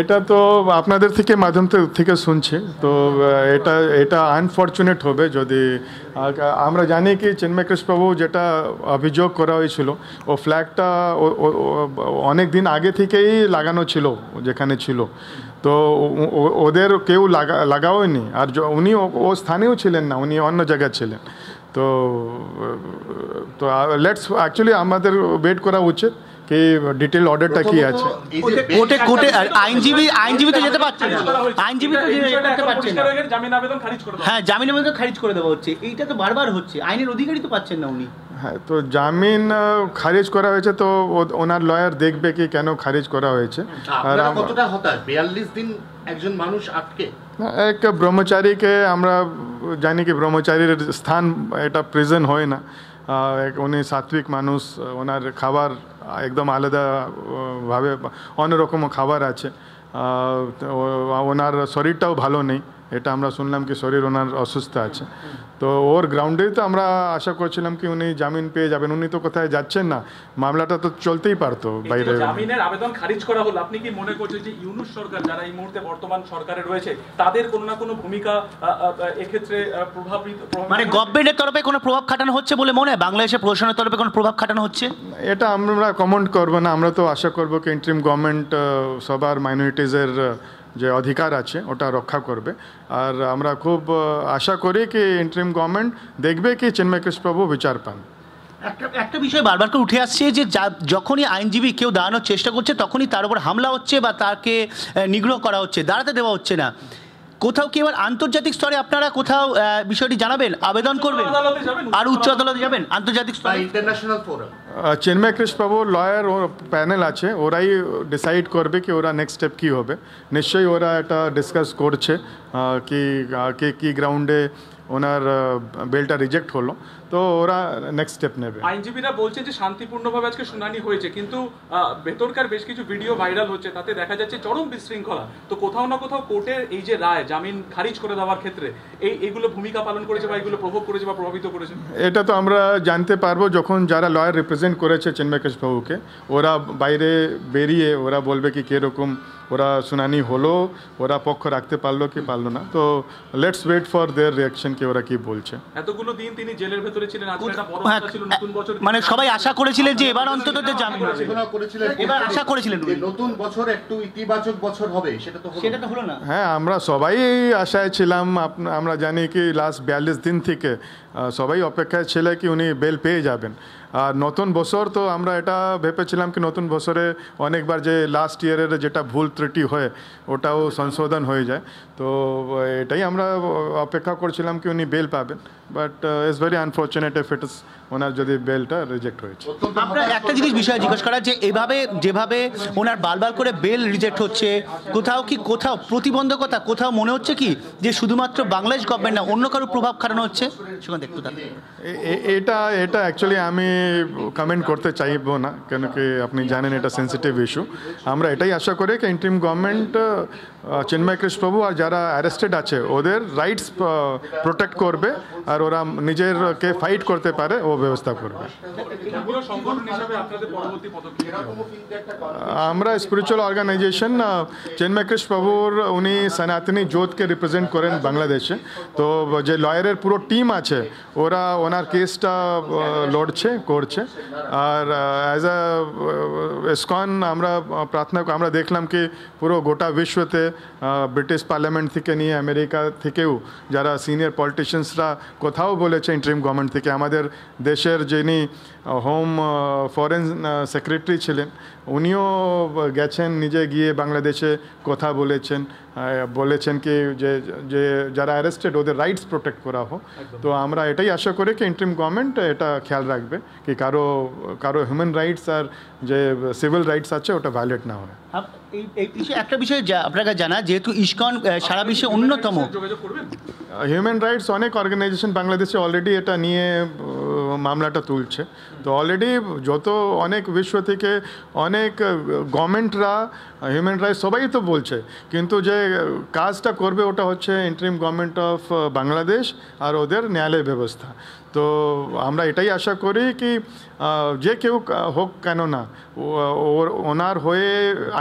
এটা তো আপনাদের মাধ্যম থেকে শুনছি, তো এটা আনফর্চুনেট হবে যদি। আমরা জানি কি চিন্ময় কৃষ্ণ প্রভু যেটা অভিযোগ করা হয়েছিল, ও ফ্ল্যাগটা অনেক দিন আগে থেকেই লাগানো ছিল যেখানে ছিল, তো ওদের কেউ লাগাওনি। আর উনি ও স্থানেও ছিলেন না, উনি অন্য জায়গায় ছিলেন। তো লেটস অ্যাকচুয়ালি আমাদের ওয়েট করা উচিত কি ডিটেল অর্ডারটা কি আছে। কোর্টে আইনজীবী তো যেতে পারছে না, আইনজীবী তো যেতে পারছে না। জামিন আবেদন খারিজ করে দেওয়া, হ্যাঁ জামিন আবেদন খারিজ করে দেওয়া হচ্ছে। এইটা তো বারবার হচ্ছে, আইনের অধিকারী তো পাচ্ছেন না উনি। হ্যাঁ, তো জামিন খারিজ করা হয়েছে, তো ওনার লয়ার দেখবে কি কেন খারিজ করা হয়েছে। আর কতটা হতাশ 42 দিন একজন মানুষ আটকে। এক ব্রহ্মচারীকে আমরা জানি কি ব্রহ্মচারীর স্থান এটা প্রিজন হয় না। উনি সাত্বিক মানুষ, ওনার খাবার একদম আলাদাভাবে অন্যরকম খাবার আছে। ওনার শরীরটাও ভালো নেই, এটা আমরা শুনলাম কি শরীর ওনার অসুস্থ আছে। তো ওর গ্রাউন্ডেই তো আমরা আশা করছিলাম কি উনি জামিন পেয়ে যাবেন, উনি তো কোথায় যাচ্ছেন না, মামলাটা তো চলতেই পারতো বাইরে। জামিনের আবেদন খারিজ করা হলো, আপনি কি মনে করছেন যে ইউনূস সরকার যারা এই মুহূর্তে বর্তমান সরকারে রয়েছে তাদের কোনো না কোনো ভূমিকা এক্ষেত্রে প্রভাবিত, মানে গভর্নমেন্টের তরফে কোনো প্রভাব খাটানো হচ্ছে বলে মনে হয়, বাংলাদেশের প্রশাসনের তরফে কোনো প্রভাব খাটানো হচ্ছে? এটা আমরা কমেন্ট করবো না, আমরা তো আশা করবো কি ইন্টারিম গভর্নমেন্ট সবার মাইনরিটিজের যে অধিকার আছে ওটা রক্ষা করবে। আর আমরা খুব আশা করি কি ইন্টারিম গভর্নমেন্ট দেখবে কি চিন্ময় কৃষ্ণ প্রভু বিচার পান। একটা বিষয় বারবার করে উঠে আসছে যে যখনই আইনজীবী কেউ দাঁড়ানোর চেষ্টা করছে তখনই তার উপর হামলা হচ্ছে বা তাকে নিগ্রহ করা হচ্ছে, দাঁড়াতে দেওয়া হচ্ছে না। কোথাও কি এবার আন্তর্জাতিক স্তরে আপনারা কোথাও বিষয়টি জানাবেন, আবেদন করবেন, আর উচ্চ আদালতে যাবেন আন্তর্জাতিক স্তরে? ইন্টারন্যাশনাল ফোরাম চিন্ময় কৃষ্ণ প্রভু লয়ার প্যানেল আছে, ওরাই ডিসাইড করবে কি ওরা নেক্সট স্টেপ কী হবে। নিশ্চয়ই ওরা এটা ডিসকাস করছে কি গ্রাউন্ডে ওনার বেলটা রিজেক্ট হলো, তো ওরা নেক্সট স্টেপ নেবে। আইনজীবীরা বলছেন যে শান্তিপূর্ণভাবে আজকে শুনানি হয়েছে, কিন্তু ভেতরকার বেশ কিছু ভিডিও ভাইরাল হচ্ছে, তাতে দেখা যাচ্ছে চরম বিশৃঙ্খলা। তো কোথাও না কোথাও কোর্টের এই যে রায় জামিন খারিজ করে দেওয়ার ক্ষেত্রে এইগুলো ভূমিকা পালন করেছে বা এগুলো প্রভাব করেছে বা প্রভাবিত করেছে? এটা তো আমরা জানতে পারবো যখন যারা লয়ার রিপ্রেজেন্ট করেছে চিন্ময় কৃষ্ণ প্রভুকে, ওরা বাইরে বেরিয়ে ওরা বলবে কি কীরকম ওরা শুনানি হলো, ওরা পক্ষ রাখতে পারলো কি পারলো না। তো let's wait for their reaction কি ওরা কি বলছে। এতগুলো দিন তিনি জেলের ভেতরে ছিলেন, আজকে একটা বড় কথা ছিল নতুন বছর, মানে সবাই আশা করেছিলেন যে এবার অন্তত জামিন করেছিলেন, এবার আশা করেছিলেন নতুন বছর একটু ইতিবাচক বছর হবে, সেটা তো হলো না। হ্যাঁ, আমরা সবাই আশায় ছিলাম। আমরা জানি কি লাস্ট 42 দিন থেকে সবাই অপেক্ষায় ছিল কি উনি বেল পেয়ে যাবেন। আর নতুন বছর তো আমরা এটা ভেবেছিলাম কি নতুন বছরে অনেকবার যে লাস্ট ইয়ারের যেটা ভুল ত্রুটি হয় ওটাও সংশোধন হয়ে যায়। তো এটাই আমরা অপেক্ষা করছিলাম কি উনি বেল পাবেন, but it's very unfortunate if it is ওনার যদি বেলটা রিজেক্ট হয়েছে। আপনার একটা বিষয় জিজ্ঞেস করা যে এভাবে যেভাবে ওনার বারবার করে বেল রিজেক্ট হচ্ছে, কোথাও প্রতিবন্ধকতা, কোথাও মনে হচ্ছে কি যে শুধুমাত্র বাংলাদেশ গভর্নমেন্ট না অন্য কারো প্রভাব খাটানো হচ্ছে? এটা অ্যাকচুয়ালি আমি কমেন্ট করতে চাইবো না, কেন কি আপনি জানেন এটা সেন্সিটিভ ইস্যু। আমরা এটাই আশা করি কি ইন্টারিম গভর্নমেন্ট চিন্ময় কৃষ্ণ প্রভু আর যারা অ্যারেস্টেড আছে ওদের রাইটস প্রোটেক্ট করবে, আর ওরা নিজেরকে ফাইট করতে পারে ও ব্যবস্থা করবে। আমরা স্পিরিচুয়াল অর্গানাইজেশন চিন্ময় কৃষ্ণ প্রভুর উনি সনাতনী জোতকে রিপ্রেজেন্ট করেন বাংলাদেশে। তো যে লয়ারের পুরো টিম আছে ওরা ওনার কেসটা লড়ছে করছে। আর অ্যাজ আ ইসকন আমরা প্রার্থনা আমরা দেখলাম কি পুরো গোটা বিশ্বতে ব্রিটিশ পার্লামেন্ট থেকে নিয়ে আমেরিকা থেকেও যারা সিনিয়র পলিটিশিয়ানসরা কোথাও বলেছে ইন্টারিম গভর্নমেন্ট থেকে, আমাদের দেশের যিনি হোম ফরেন সেক্রেটারি ছিলেন উনিও গেছেন, নিজে গিয়ে বাংলাদেশে কথা বলেছেন কি যে যারা অ্যারেস্টেড ওদের রাইটস প্রোটেক্ট করা হোক। তো আমরা এটাই আশা করি কি ইন্টারিম গভর্নমেন্ট এটা খেয়াল রাখবে কি কারো হিউম্যান রাইটস আর যে সিভিল রাইটস আছে ওটা ভায়োলেট না হয়। এই বিষয়ে একটা বিষয় আপনাকে জানা, যেহেতু ইসকন সারা বিশ্বে অন্যতম হিউম্যান রাইটস অনেক অর্গানাইজেশন বাংলাদেশে অলরেডি এটা নিয়ে মামলাটা তুলছে। তো অলরেডি অনেক বিশ্ব থেকে অনেক গভর্নমেন্টরা হিউম্যান রাইটস সবাই তো বলছে, কিন্তু যে কাজটা করবে ওটা হচ্ছে ইন্টারিম গভর্নমেন্ট অফ বাংলাদেশ আর ওদের ন্যায়ালয় ব্যবস্থা। তো আমরা এটাই আশা করি কি যে কেউ হোক কেন না ওনার হয়ে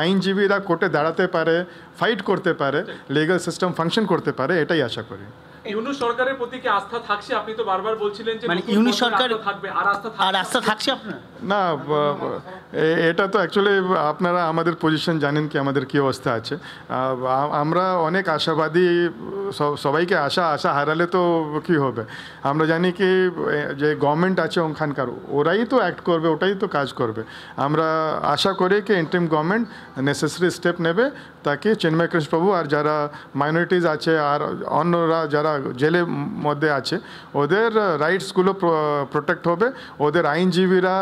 আইনজীবীরা কোর্টে দাঁড়াতে পারে, ফাইট করতে পারে, লিগ্যাল সিস্টেম ফাংশন করতে পারে, এটাই আশা করি। ইউনূস সরকারের প্রতি কি আস্থা থাকছে? আপনি তো বারবার বলছিলেন যে মানে ইউনূস সরকার থাকবে, আর আস্থা থাকছে আপনার? না, এটা তো অ্যাকচুয়ালি আপনারা আমাদের পজিশন জানেন কি আমাদের কী অবস্থা আছে। আমরা অনেক আশাবাদী, সবাইকে আশা হারালে তো কী হবে। আমরা জানি কি যে গভর্নমেন্ট আছে ওখানকার ওরাই তো অ্যাক্ট করবে, ওটাই তো কাজ করবে। আমরা আশা করি কি ইন্টারিম গভর্নমেন্ট নেসেসারি স্টেপ নেবে তাকে চিন্ময় কৃষ্ণ প্রভু আর যারা মাইনরিটিস আছে আর অন্যরা যারা জেলের মধ্যে আছে ওদের রাইটসগুলো প্রোটেক্ট হবে, ওদের আইনজীবীরা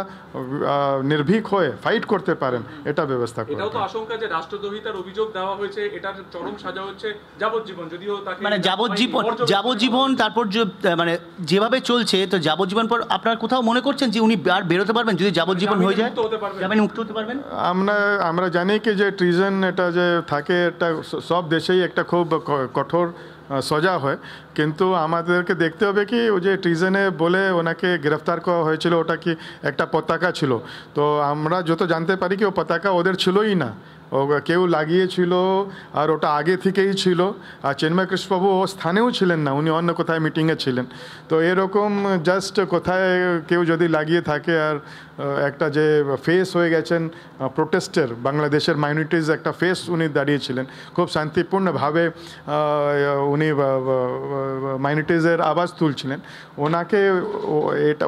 নির্ভীক হয়ে ফাইট করতে পারেন এটা ব্যবস্থা করবে। এটাও তো আশঙ্কা যে রাষ্ট্রদ্রোহিতার অভিযোগ দেওয়া হয়েছে, এটার চরম সাজা হচ্ছে যাবজ্জীবন, যদিও মানে যাবজ্জীবন তারপর মানে যেভাবে চলছে, তো যাবজ্জীবন পর আপনার কোথাও মনে করছেন যে উনি আর বেরোতে পারবেন যদি যাবজ্জীবন হয়ে যায়? জামিন মুক্ত হতে পারবেন? আমরা জানি কি যে ট্রিজন এটা যে থাকে, এটা সব দেশেই একটা খুব কঠোর সজা হয়, কিন্তু আমাদেরকে দেখতে হবে কি ওই যে ট্রিজনে বলে ওনাকে গ্রেফতার করা হয়েছিল, ওটা কি একটা পতাকা ছিল। তো আমরা যত জানতে পারি কি ও পতাকা ওদের ছিলই না, ও কেউ লাগিয়েছিল আর ওটা আগে থেকেই ছিল। আর চিন্ময় কৃষ্ণবাবু ও স্থানেও ছিলেন না, উনি অন্য কোথায় মিটিংয়ে ছিলেন। তো এরকম জাস্ট কোথায় কেউ যদি লাগিয়ে থাকে আর একটা যে ফেস হয়ে গেছেন প্রোটেস্টের, বাংলাদেশের মাইনরিটিজ একটা ফেস উনি দাঁড়িয়েছিলেন, খুব শান্তিপূর্ণভাবে উনি মাইনরিটিজের আওয়াজ তুলছিলেন, ওনাকে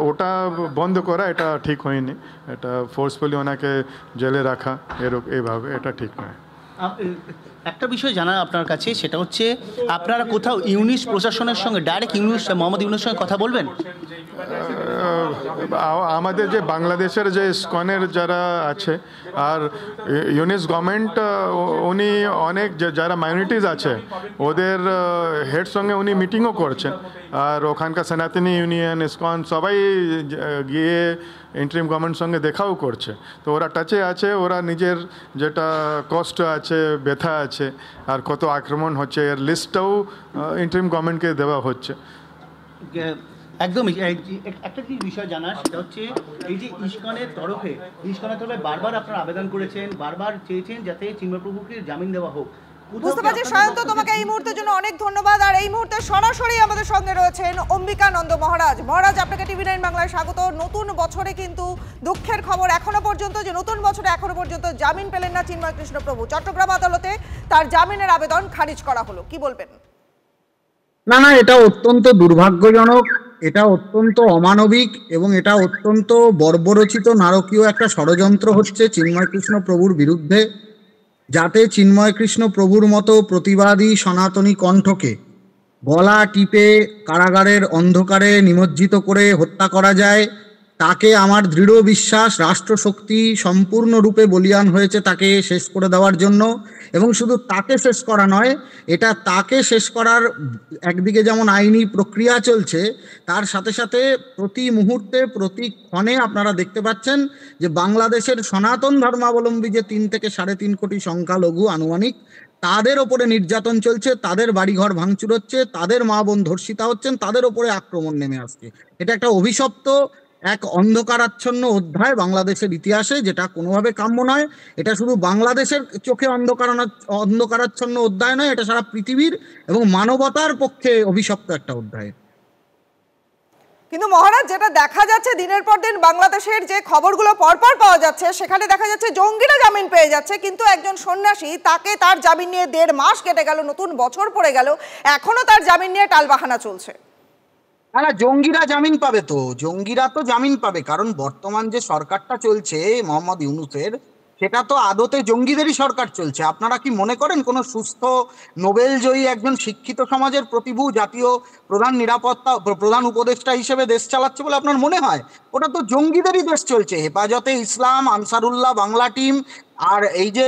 ওটা বন্ধ করা এটা ঠিক হয়নি। এটা ফোর্সফুলি ওনাকে জেলে রাখা এইভাবে এটা ঠিক নয়। একটা বিষয় জানা আপনার কাছে, সেটা হচ্ছে আপনারা কোথাও ইউনিস প্রশাসনের সঙ্গে ডাইরেক্ট মোহাম্মদ ইউনুসের সঙ্গে কথা বলবেন? আমাদের যে বাংলাদেশের যে ইসকনের যারা আছে আর ইউনিস গভর্নমেন্ট, উনি অনেক যারা মাইনরিটিজ আছে ওদের হেড সঙ্গে উনি মিটিংও করছেন, আর ওখানকার সনাতনী ইউনিয়ন, ইসকন সবাই গিয়ে ইন্টারিম গভর্নমেন্ট সঙ্গে দেখাও করছে। তো ওরা টাচে আছে, ওরা নিজের যেটা কষ্ট আছে, ব্যথা আছে আর কত আক্রমণ হচ্ছে এর লিস্টটাও ইন্টারিম গভর্নমেন্টকে দেওয়া হচ্ছে। একদমই। একটা কি বিষয় জানার, সেটা হচ্ছে এই যে ইসকনের তরফে বারবার আপনারা আবেদন করেছেন, বারবার চেয়েছেন যাতে চিন্ময় প্রভুকে জামিন দেওয়া হোক। বুঝতে পারছি সায়ন্ত, তোমাকে এই মুহূর্তের জন্য অনেক ধন্যবাদ। আর এই মুহূর্তে সরাসরি আমাদের সঙ্গে রয়েছেন অম্বিকানন্দ মহারাজ। মহারাজ, আপনাকে টিভি9 বাংলায় স্বাগত। নতুন বছরে কিন্তু দুঃখের খবর এখনো পর্যন্ত, যে নতুন বছরে এখনো পর্যন্ত জামিন পেলেন না চিন্ময় কৃষ্ণ প্রভু। চট্টগ্রাম আদালতে তার জামিনের আবেদন খারিজ করা হলো, কি বলবেন? না, এটা অত্যন্ত দুর্ভাগ্যজনক, এটা অত্যন্ত অমানবিক এবং এটা অত্যন্ত বর্বরচিত নারকীয় একটা ষড়যন্ত্র হচ্ছে চিন্ময় কৃষ্ণ প্রভুর বিরুদ্ধে, যাতে চিন্ময় কৃষ্ণ প্রভুর মতো প্রতিবাদী সনাতনী কণ্ঠকে গলা টিপে কারাগারের অন্ধকারে নিমজ্জিত করে হত্যা করা যায়। তাকে আমার দৃঢ় বিশ্বাস রাষ্ট্রশক্তি সম্পূর্ণরূপে বলীয়ান হয়েছে তাকে শেষ করে দেওয়ার জন্য। এবং শুধু তাকে শেষ করা নয়, এটা তাকে শেষ করার একদিকে যেমন আইনি প্রক্রিয়া চলছে, তার সাথে সাথে প্রতি মুহূর্তে প্রতি ক্ষণে আপনারা দেখতে পাচ্ছেন যে বাংলাদেশের সনাতন ধর্মাবলম্বী যে 3 থেকে 3.5 কোটি সংখ্যালঘু আনুমানিক, তাদের ওপরে নির্যাতন চলছে, তাদের বাড়িঘর ভাঙচুর হচ্ছে, তাদের মা বোন ধর্ষিতা হচ্ছেন, তাদের ওপরে আক্রমণ নেমে আসছে। এটা একটা অভিশপ্ত, এক অন্ধকারাচ্ছন্ন অধ্যায় বাংলাদেশের ইতিহাসে, যেটা কোনোভাবে কাম্য নয়। এটা শুধু বাংলাদেশের চোখে অন্ধকারাচ্ছন্ন অধ্যায় নয়, এটা সারা পৃথিবীর এবং মানবতার পক্ষে অভিশপ্ত একটা অধ্যায়। কিন্তু মহারাজ, যেটা দেখা যাচ্ছে দিনের পর দিন বাংলাদেশের যে খবরগুলো পরপর পাওয়া যাচ্ছে, সেখানে দেখা যাচ্ছে জঙ্গিরা জামিন পেয়ে যাচ্ছে, কিন্তু একজন সন্ন্যাসী, তাকে তার জামিন নিয়ে 1.5 মাস কেটে গেল, নতুন বছর পড়ে গেল, এখনো তার জামিন নিয়ে টালবাহানা চলছে। না, জঙ্গিরা জামিন পাবে তো, জঙ্গিরা তো জামিন পাবে, কারণ বর্তমান যে সরকারটা চলছে মোহাম্মদ ইউনুসের, সেটা তো আদতে জঙ্গিদেরই সরকার চলছে। আপনারা কি মনে করেন কোনো সুস্থ নোবেলজয়ী একজন শিক্ষিত সমাজের প্রতিভূ জাতীয় প্রধান উপদেষ্টা হিসেবে দেশ চালাচ্ছে বলে আপনার মনে হয়? ওটা তো জঙ্গিদেরই দেশ চলছে। হেফাজতে ইসলাম, আনসারুল্লাহ বাংলা টিম আর এই যে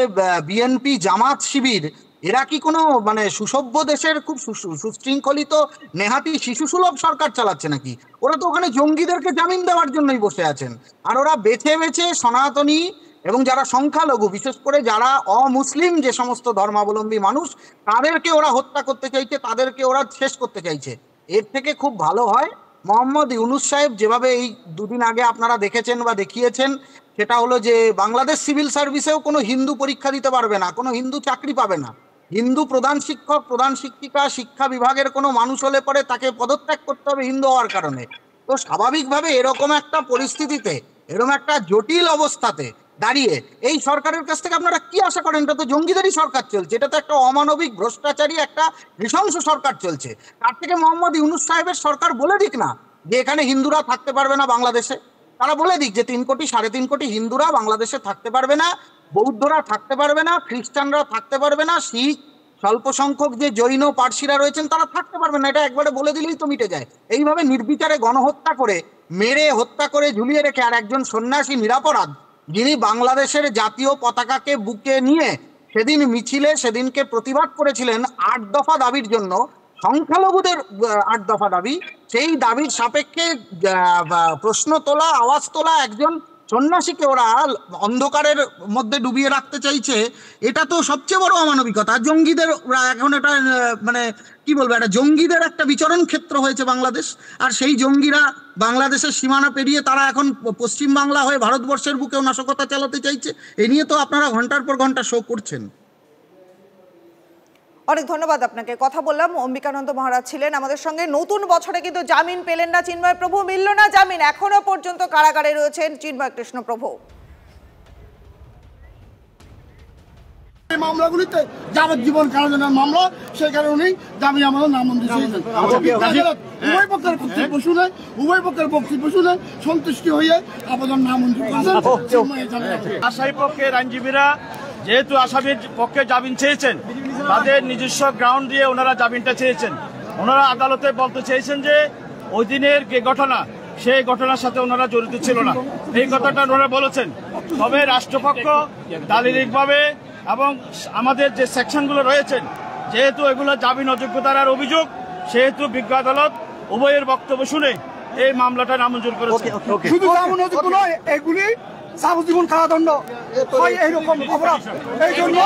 বিএনপি, জামাত শিবির, এরা কি কোনো মানে সুসভ্য দেশের খুব সুশৃঙ্খলিত নেহাতি শিশুসুলভ সরকার চালাচ্ছে নাকি? ওরা তো ওখানে জঙ্গিদেরকে জামিন দেওয়ার জন্যই বসে আছেন। আর ওরা বেছে বেছে সনাতনী এবং যারা সংখ্যালঘু, বিশেষ করে যারা অমুসলিম যে সমস্ত ধর্মাবলম্বী মানুষ, তাদেরকে ওরা হত্যা করতে চাইছে, তাদেরকে ওরা শেষ করতে চাইছে। এর থেকে খুব ভালো হয় মোহাম্মদ ইউনুস সাহেব যেভাবে এই 2 দিন আগে আপনারা দেখেছেন বা দেখিয়েছেন, সেটা হলো যে বাংলাদেশ সিভিল সার্ভিসেও কোনো হিন্দু পরীক্ষা দিতে পারবে না, কোনো হিন্দু চাকরি পাবে না। হিন্দু প্রধান শিক্ষক, প্রধান শিক্ষিকা, শিক্ষা বিভাগের কোনো মানুষ হলে পরে তাকে পদত্যাগ করতে হবে হিন্দু হওয়ার কারণে। তো স্বাভাবিকভাবে এরকম একটা পরিস্থিতিতে, এরকম একটা জটিল অবস্থাতে দাঁড়িয়ে এই সরকারের কাছ থেকে আপনারা কি আশা করেন? এটা তো জঙ্গিদেরই সরকার চলছে, এটা তো একটা অমানবিক ভ্রষ্টাচারী একটা নৃশংস সরকার চলছে। তার থেকে মোহাম্মদ ইউনুস সাহেবের সরকার বলে দিক না যে এখানে হিন্দুরা থাকতে পারবে না বাংলাদেশে। তারা বলে দিক যে 3 কোটি 3.5 কোটি হিন্দুরা বাংলাদেশে থাকতে পারবে না, বৌদ্ধরা থাকতে পারবে না, খ্রিস্টানরা থাকতে পারবে না, শিখ, স্বল্প সংখ্যক যে জৈন পার্সিরা রয়েছেন তারা থাকতে পারবে না। এটা একবারে বলে দিলেই তো মিটে যায়। এইভাবে নির্বিচারে গণহত্যা করে, মেরে হত্যা করে ঝুলিয়ে রেখে আর একজন সন্ন্যাসী নিরাপরাধ, যিনি বাংলাদেশের জাতীয় পতাকাকে বুকে নিয়ে সেদিন মিছিলে সেদিনকে প্রতিবাদ করেছিলেন 8 দফা দাবির জন্য, সংখ্যালঘুদের 8 দফা দাবি, সেই দাবির সাপেক্ষে প্রশ্ন তোলা, আওয়াজ তোলা একজন সন্ন্যাসীকে ওরা অন্ধকারের মধ্যে ডুবিয়ে রাখতে চাইছে, এটা তো সবচেয়ে বড় অমানবিকতা। জঙ্গিদের এখন এটা মানে কি বলবো, একটা জঙ্গিদের একটা বিচরণ ক্ষেত্র হয়েছে বাংলাদেশ। আর সেই জঙ্গিরা বাংলাদেশের সীমানা পেরিয়ে তারা এখন পশ্চিম বাংলা হয়ে ভারতবর্ষের বুকেও নাশকতা চালাতে চাইছে। এ নিয়ে তো আপনারা ঘন্টার পর ঘন্টা শো করছেন। অনেক ধন্যবাদ আপনাকে। কথা বললাম, অম্বিকানন্দ মহারাজ ছিলেন আমাদের সঙ্গে। নতুন বছরে কিন্তু জামিন পেলেন না চিন্ময় প্রভু, মিলল না জামিন, এখনো পর্যন্ত কারাগারে রয়েছেন চিন্ময় কৃষ্ণ প্রভু। এই মামলাগুলিতে যাবজ্জীবন কারাদণ্ডের মামলা, সেখানে উনি জামিন আমাদের নামঞ্জুর চেয়েছেন। উভয় পক্ষের বক্তব্য শুনে সন্তুষ্টি হয়ে আবেদন নামঞ্জুর করেছেন। আসামি পক্ষের আইনজীবীরা যেহেতু আসামির পক্ষে জামিন চেয়েছেন, তাদের নিজস্ব গ্রাউন্ড দিয়ে ওনারা জামিনটা চেয়েছেন। ওনারা আদালতে বলতে চেয়েছেন যে ওই দিনের যে ঘটনা, সেই ঘটনার সাথে ওনারা জড়িত ছিল না, এই কথাটা ওনারা বলেছেন। তবে রাষ্ট্রপক্ষ দালিলিকভাবে এবং আমাদের যে সেকশনগুলো রয়েছেন, যেহেতু এগুলো জামিন অযোগ্যতার অভিযোগ, সেহেতু বিজ্ঞ আদালত উভয়ের বক্তব্য শুনে এই মামলাটা নামঞ্জুর করেছে। শুধু জামিন অযোগ্য নয়, এগুলি যাবজ্জীবন কারাদণ্ড হয় এইরকম অপরাধ। এই জন্য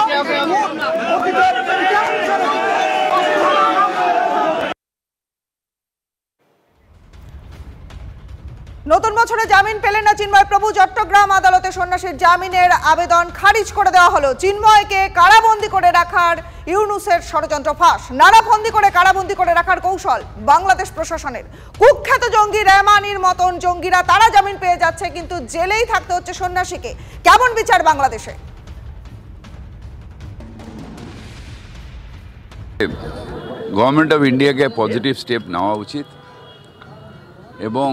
নতুন বছরে জামিন পেলেন না চিন্ময় প্রভু। চট্টগ্রাম আদালতে সন্ন্যাসীর জামিনের আবেদন খারিজ করে দেওয়া হলো। চিন্ময়কে কারাবন্দী করে রাখার ইউনূসের ষড়যন্ত্র ফাঁস, নানাফন্দি করে কারাবন্দী করে রাখার কৌশল বাংলাদেশ প্রশাসনের। কুখ্যাত জঙ্গি রেহমানির মতন জঙ্গিরা তারা জামিন পেয়ে যাচ্ছে, কিন্তু জেলেই থাকতে হচ্ছে সন্ন্যাসীকে। কেমন বিচার বাংলাদেশে? গভর্নমেন্ট অফ ইন্ডিয়াকে পজিটিভ স্টেপ নেওয়া উচিত এবং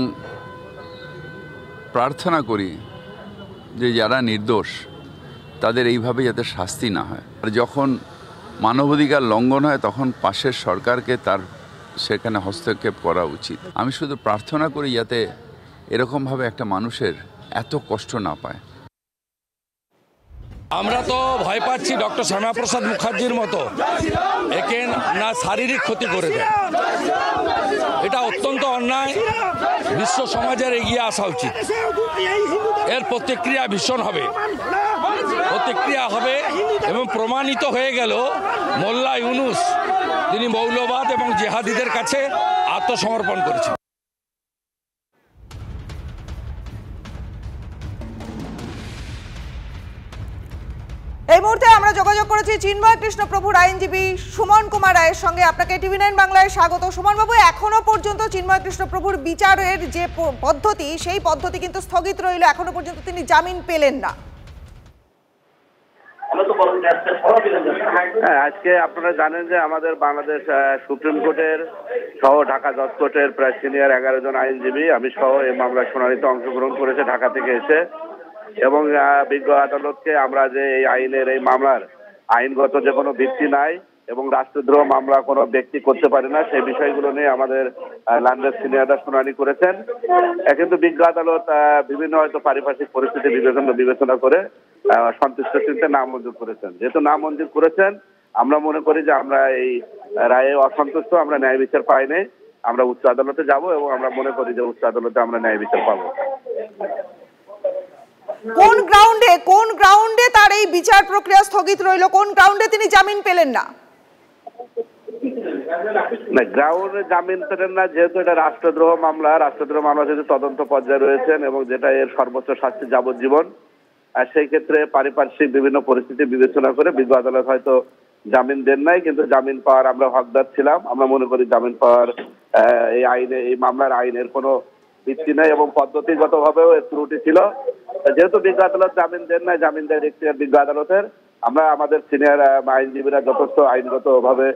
প্রার্থনা করি যে যারা নির্দোষ তাদের এইভাবে যাতে শাস্তি না হয়। আর যখন মানবাধিকার লঙ্ঘন হয় তখন পাশের সরকারকে তার সেখানে হস্তক্ষেপ করা উচিত। আমি শুধু প্রার্থনা করি যাতে এরকমভাবে একটা মানুষের এত কষ্ট না পায়। আমরা তো ভয় পাচ্ছি ডক্টর শ্যামাপ্রসাদ মুখার্জির মতো, একে না শারীরিক ক্ষতি করে দেয়, এটা অত্যন্ত অন্যায়। বিশ্ব সমাজের এগিয়ে আসা উচিত। এর প্রতিক্রিয়া ভীষণ হবে, এবং প্রমাণিত হয়ে গেল মোল্লা ইউনুস তিনি মৌলবাদ এবং জেহাদিদের কাছে আত্মসমর্পণ করেছেন। এই মুহূর্তে আমরা যোগাযোগ করেছি চিন্ময় কৃষ্ণ প্রভুর আইনজীবী সুমন কুমার রায়ের সঙ্গে। আপনাকে টিভি9 বাংলায় স্বাগত। সুমন বাবু, এখনো পর্যন্ত চিন্ময় কৃষ্ণ প্রভুর বিচারের যে পদ্ধতি, সেই পদ্ধতি কিন্তু স্থগিত রইল, এখনো পর্যন্ত তিনি জামিন পেলেন না। আজকে আপনারা জানেন যে আমাদের বাংলাদেশ সুপ্রিম কোর্টের সহ ঢাকা জজ কোর্টের প্রায় সিনিয়র 11 জন আইনজীবী, আমি সহ এই মামলার শুনানিতে অংশগ্রহণ করেছে ঢাকা থেকে এসে, এবং বিজ্ঞ আদালতকে আমরা যে এই আইনের এই মামলার আইনগত যে কোনো ভিত্তি নাই এবং রাষ্ট্রদ্রোহ মামলা কোনো ব্যক্তি করতে পারে না, সেই বিষয়গুলো নিয়ে আমাদের লন্ডন সিনিয়ররা শুনানি করেছেন। কিন্তু বিজ্ঞ আদালত বিভিন্ন হয়তো পারিপার্শ্বিক পরিস্থিতি বিবেচনা করে সন্তুষ্ট চিন্তে নামঞ্জুর করেছেন। যেহেতু নামঞ্জুর করেছেন, আমরা মনে করি যে আমরা এই রায়ে অসন্তুষ্ট, আমরা ন্যায় বিচার পাইনি, আমরা উচ্চ আদালতে যাব এবং আমরা মনে করি যে উচ্চ আদালতে আমরা ন্যায় বিচার পাবো। কোন গ্রাউন্ডে তার এই বিচার প্রক্রিয়া স্থগিত রইল? কোন গ্রাউন্ডে তিনি জামিন পেলেন না? গ্রাউন্ডে জামিন পেলেন না যেহেতু এটা রাষ্ট্রদ্রোহ মামলা যেহেতু তদন্ত পর্যায়ে রয়েছেন এবং যেটা এর সর্বোচ্চ শাস্তি যাবজ্জীবন, আর সেই ক্ষেত্রে পারিপার্শ্বিক বিভিন্ন পরিস্থিতি বিবেচনা করে বিজ্ঞ আদালত হয়তো জামিন দেন নাই, কিন্তু জামিন পাওয়ার আমরা হকদার ছিলাম। আমরা মনে করি জামিন পাওয়ার এই মামলার আইনের কোনো ভিত্তি নাই এবং পদ্ধতিগতভাবেও এর ত্রুটি ছিল। যেহেতু বিজ্ঞ আদালত জামিন দেন নাই, জামিন দেয় এখতিয়ার বিজ্ঞ আদালতের, আমরা আমাদের সিনিয়র আইনজীবীরা যথেষ্ট আইনগতভাবে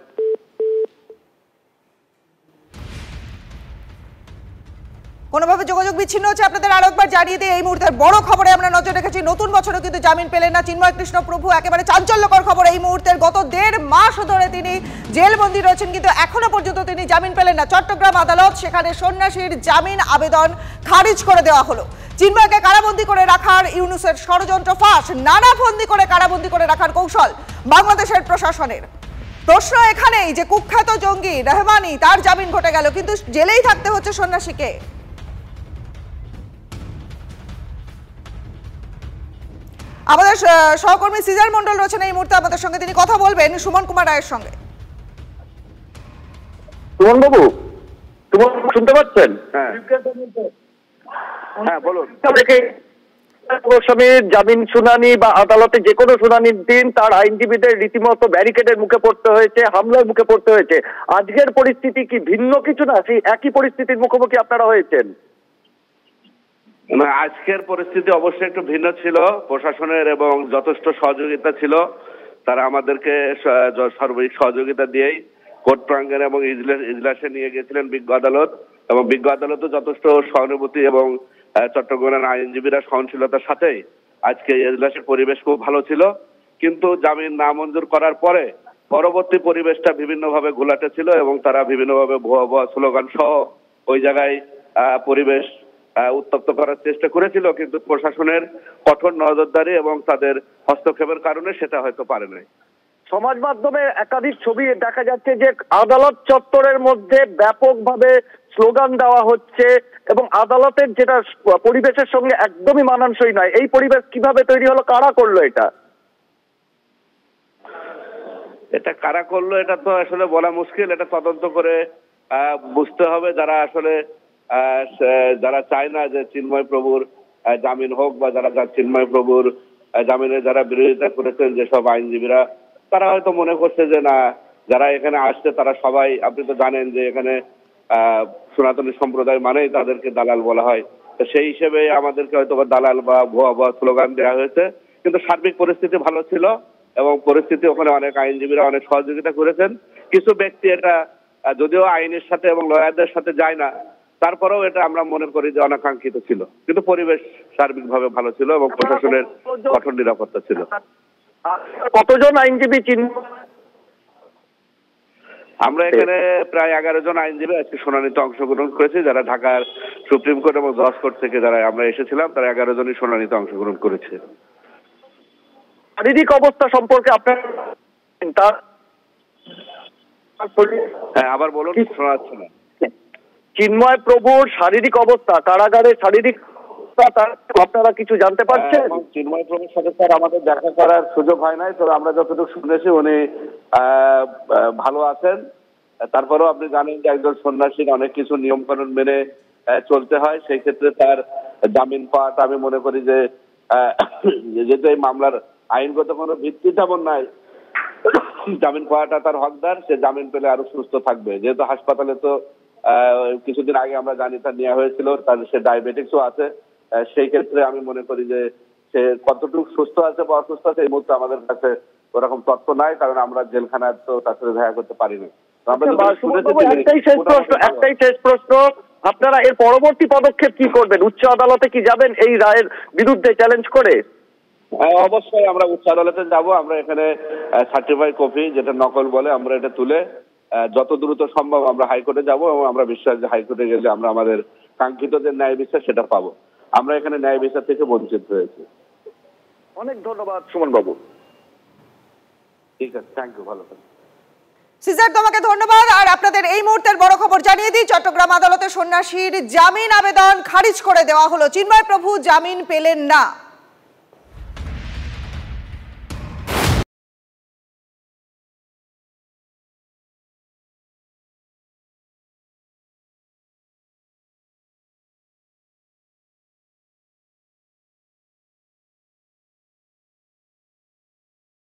কোনোভাবে যোগাযোগ বিচ্ছিন্ন হচ্ছে। আপনাদের আরো একবার জানিয়ে দিয়ে এই মুহূর্তের বড় খবরে আমরা নজর রেখেছি। নতুন বছরে কিন্তু জামিন পেলেন না চিন্ময় কৃষ্ণ প্রভু। একেবারে চাঞ্চল্যকর খবর এই মুহূর্তের। গত 1.5 মাস ধরে তিনি জেলবন্দি রয়েছেন, কিন্তু এখনো পর্যন্ত তিনি জামিন পেলেন না। চট্টগ্রাম আদালত সেখানে সন্ন্যাসীর জামিন আবেদন খারিজ করে দেওয়া হলো। চিন্ময়কে কারাবন্দী করে রাখার ইউনূসের ষড়যন্ত্র ফাঁস, নানাফন্দি করে কারাবন্দী করে রাখার কৌশল বাংলাদেশের প্রশাসনের। প্রশ্ন এখানেই যে কুখ্যাত জঙ্গি রহমানি তার জামিন ঘটে গেল, কিন্তু জেলেই থাকতে হচ্ছে সন্ন্যাসীকে। আমাদের সহকর্মী সিজার মন্ডল রয়েছেন এই মুহূর্তে আমাদের সঙ্গে, তিনি কথা বলবেন সুমন কুমার রায়ের সঙ্গে। সুমন বাবু, শুনতে পাচ্ছেন? হ্যাঁ বলুন। স্বামীর জামিন শুনানি বা আদালতে যে কোনো শুনানির দিন তার আইনজীবীদের রীতিমতো ব্যারিকেডের মুখে পড়তে হয়েছে, হামলার মুখে পড়তে হয়েছে। আজকের পরিস্থিতি কি ভিন্ন কিছু না, সেই একই পরিস্থিতির মুখোমুখি আপনারা হয়েছেন? না, আজকের পরিস্থিতি অবশ্যই একটু ভিন্ন ছিল। প্রশাসনের এবং যথেষ্ট সহযোগিতা ছিল, তারা আমাদেরকে সার্বিক সহযোগিতা দিয়েই কোর্ট প্রাঙ্গণে এবং ইজলাসে নিয়ে গেছিলেন বিজ্ঞ আদালত, এবং বিজ্ঞ আদালতও যথেষ্ট সহানুভূতি এবং চট্টগ্রামের আইনজীবীরা সহনশীলতার সাথেই আজকে ইজলাসের পরিবেশ খুব ভালো ছিল। কিন্তু জামিন না মঞ্জুর করার পরে পরবর্তী পরিবেশটা বিভিন্নভাবে ঘোলাটে ছিল এবং তারা বিভিন্নভাবে ভুয়া ভুয়া স্লোগান সহ ওই জায়গায় পরিবেশ উত্তপ্ত করার চেষ্টা করেছিল, কিন্তু প্রশাসনের কঠোর নজরদারি এবং তাদের হস্তক্ষেপের কারণে সেটা হয়তো পারে নাই। সমাজ মাধ্যমে একাধিক ছবি দেখা যাচ্ছে যে আদালত চত্বরের মধ্যে ব্যাপকভাবে স্লোগান দেওয়া হচ্ছে এবং আদালতের যেটা পরিবেশের সঙ্গে একদমই মানানসই নয়। এই পরিবেশ কিভাবে তৈরি হলো, কারা করলো এটা? এটা কারা করলো এটা তো আসলে বলা মুশকিল, এটা তদন্ত করে বুঝতে হবে। যারা আসলে যারা চায় না যে চিন্ময় প্রভুর জামিন হোক, বা যারা চিন্ময় প্রভুর জামিনের যারা বিরোধিতা করেছেন যেসব আইনজীবীরা, তারা হয়তো মনে করছে যে না, যারা এখানে আসছে তারা সবাই, আপনি তো জানেন যে এখানে সনাতনী সম্প্রদায় মানেই তাদেরকে দালাল বলা হয়, তো সেই হিসেবে আমাদেরকে হয়তো দালাল বা ভুয়া ভুয়া স্লোগান দেওয়া হয়েছে। কিন্তু সার্বিক পরিস্থিতি ভালো ছিল এবং পরিস্থিতি ওখানে অনেক আইনজীবীরা অনেক সহযোগিতা করেছেন। কিছু ব্যক্তি এটা যদিও আইনের সাথে এবং লয়ারদের সাথে যায় না, তারপরেও এটা আমরা মনে করি যে অনাকাঙ্ক্ষিত ছিল, কিন্তু পরিবেশ সার্বিকভাবে ভালো ছিল এবং প্রশাসনের কঠোর নিরাপত্তা ছিল। কতজন আইনজীবী আমরা এখানে প্রায় 11 জন আইনজীবী আজকে শুনানিতে অংশগ্রহণ করেছি, যারা ঢাকার সুপ্রিম কোর্ট এবং জজ কোর্ট থেকে যারা আমরা এসেছিলাম, তারা 11 জনই শুনানিতে অংশগ্রহণ করেছে। শারীরিক অবস্থা সম্পর্কে আপনার হ্যাঁ আবার বলুন, শোনা যাচ্ছে না। চিন্ময় প্রভুর শারীরিক অবস্থা, কারাগারের শারীরিক আপনারা কিছু জানতে পারছেন? চিন্ময় প্রভুর সাথে স্যার আমাদের দেখা করার সুযোগ হয় নাই, তবে আমরা যতটুকু শুনেছি উনি ভালো আছেন। তারপরেও আপনি জানেন যে একজন সন্ন্যাসীর অনেক কিছু নিয়ম কানুন মেনে চলতে হয়, সেই ক্ষেত্রে তার জামিন পাওয়াটা আমি মনে করি যে যেহেতু এই মামলার আইনগত কোনো ভিত্তি তেমন নাই, জামিন পাওয়াটা তার হকদার, সে জামিন পেলে আরো সুস্থ থাকবে। যেহেতু হাসপাতালে তো কিছুদিন আগে আমরা জানি তার নেওয়া হয়েছিল, তার সে ডায়াবেটিক্সও আছে, সেই ক্ষেত্রে আমি মনে করি যে সে কতটুকু সুস্থ আছে বা অসুস্থ আছে এই মুহূর্তে আমাদের কাছে ওরকম তথ্য নাই, কারণ আমরা জেলখানায় তো তার সাথে দেখা করতে পারি না। একটাই শেষ প্রশ্ন, আপনারা এর পরবর্তী পদক্ষেপ কি করবেন? উচ্চ আদালতে কি যাবেন এই রায়ের বিরুদ্ধে চ্যালেঞ্জ করে? অবশ্যই আমরা উচ্চ আদালতে যাব। আমরা এখানে সার্টিফাইড কপি, যেটা নকল বলে, আমরা এটা তুলে যত দ্রুত সম্ভব আমরা হাইকোর্টে যাব এবং আমরা বিশ্বাস যে হাইকোর্টে গেলে আমরা আমাদের কাঙ্ক্ষিত যে ন্যায় বিচার সেটা পাবো। আমরা এখানে ন্যায় বিচার থেকে বঞ্চিত হয়েছি। অনেক ধন্যবাদ সুমন বাবু। ঠিক আছে, থ্যাংক ইউ, ভালো থাকবেন। সিজার, তোমাকে ধন্যবাদ। আর আপনাদের এই মুহূর্তের বড় খবর জানিয়ে দিই, চট্টগ্রাম আদালতে সন্ন্যাসীর জামিন আবেদন খারিজ করে দেওয়া হলো। চিন্ময় প্রভু জামিন পেলেন না।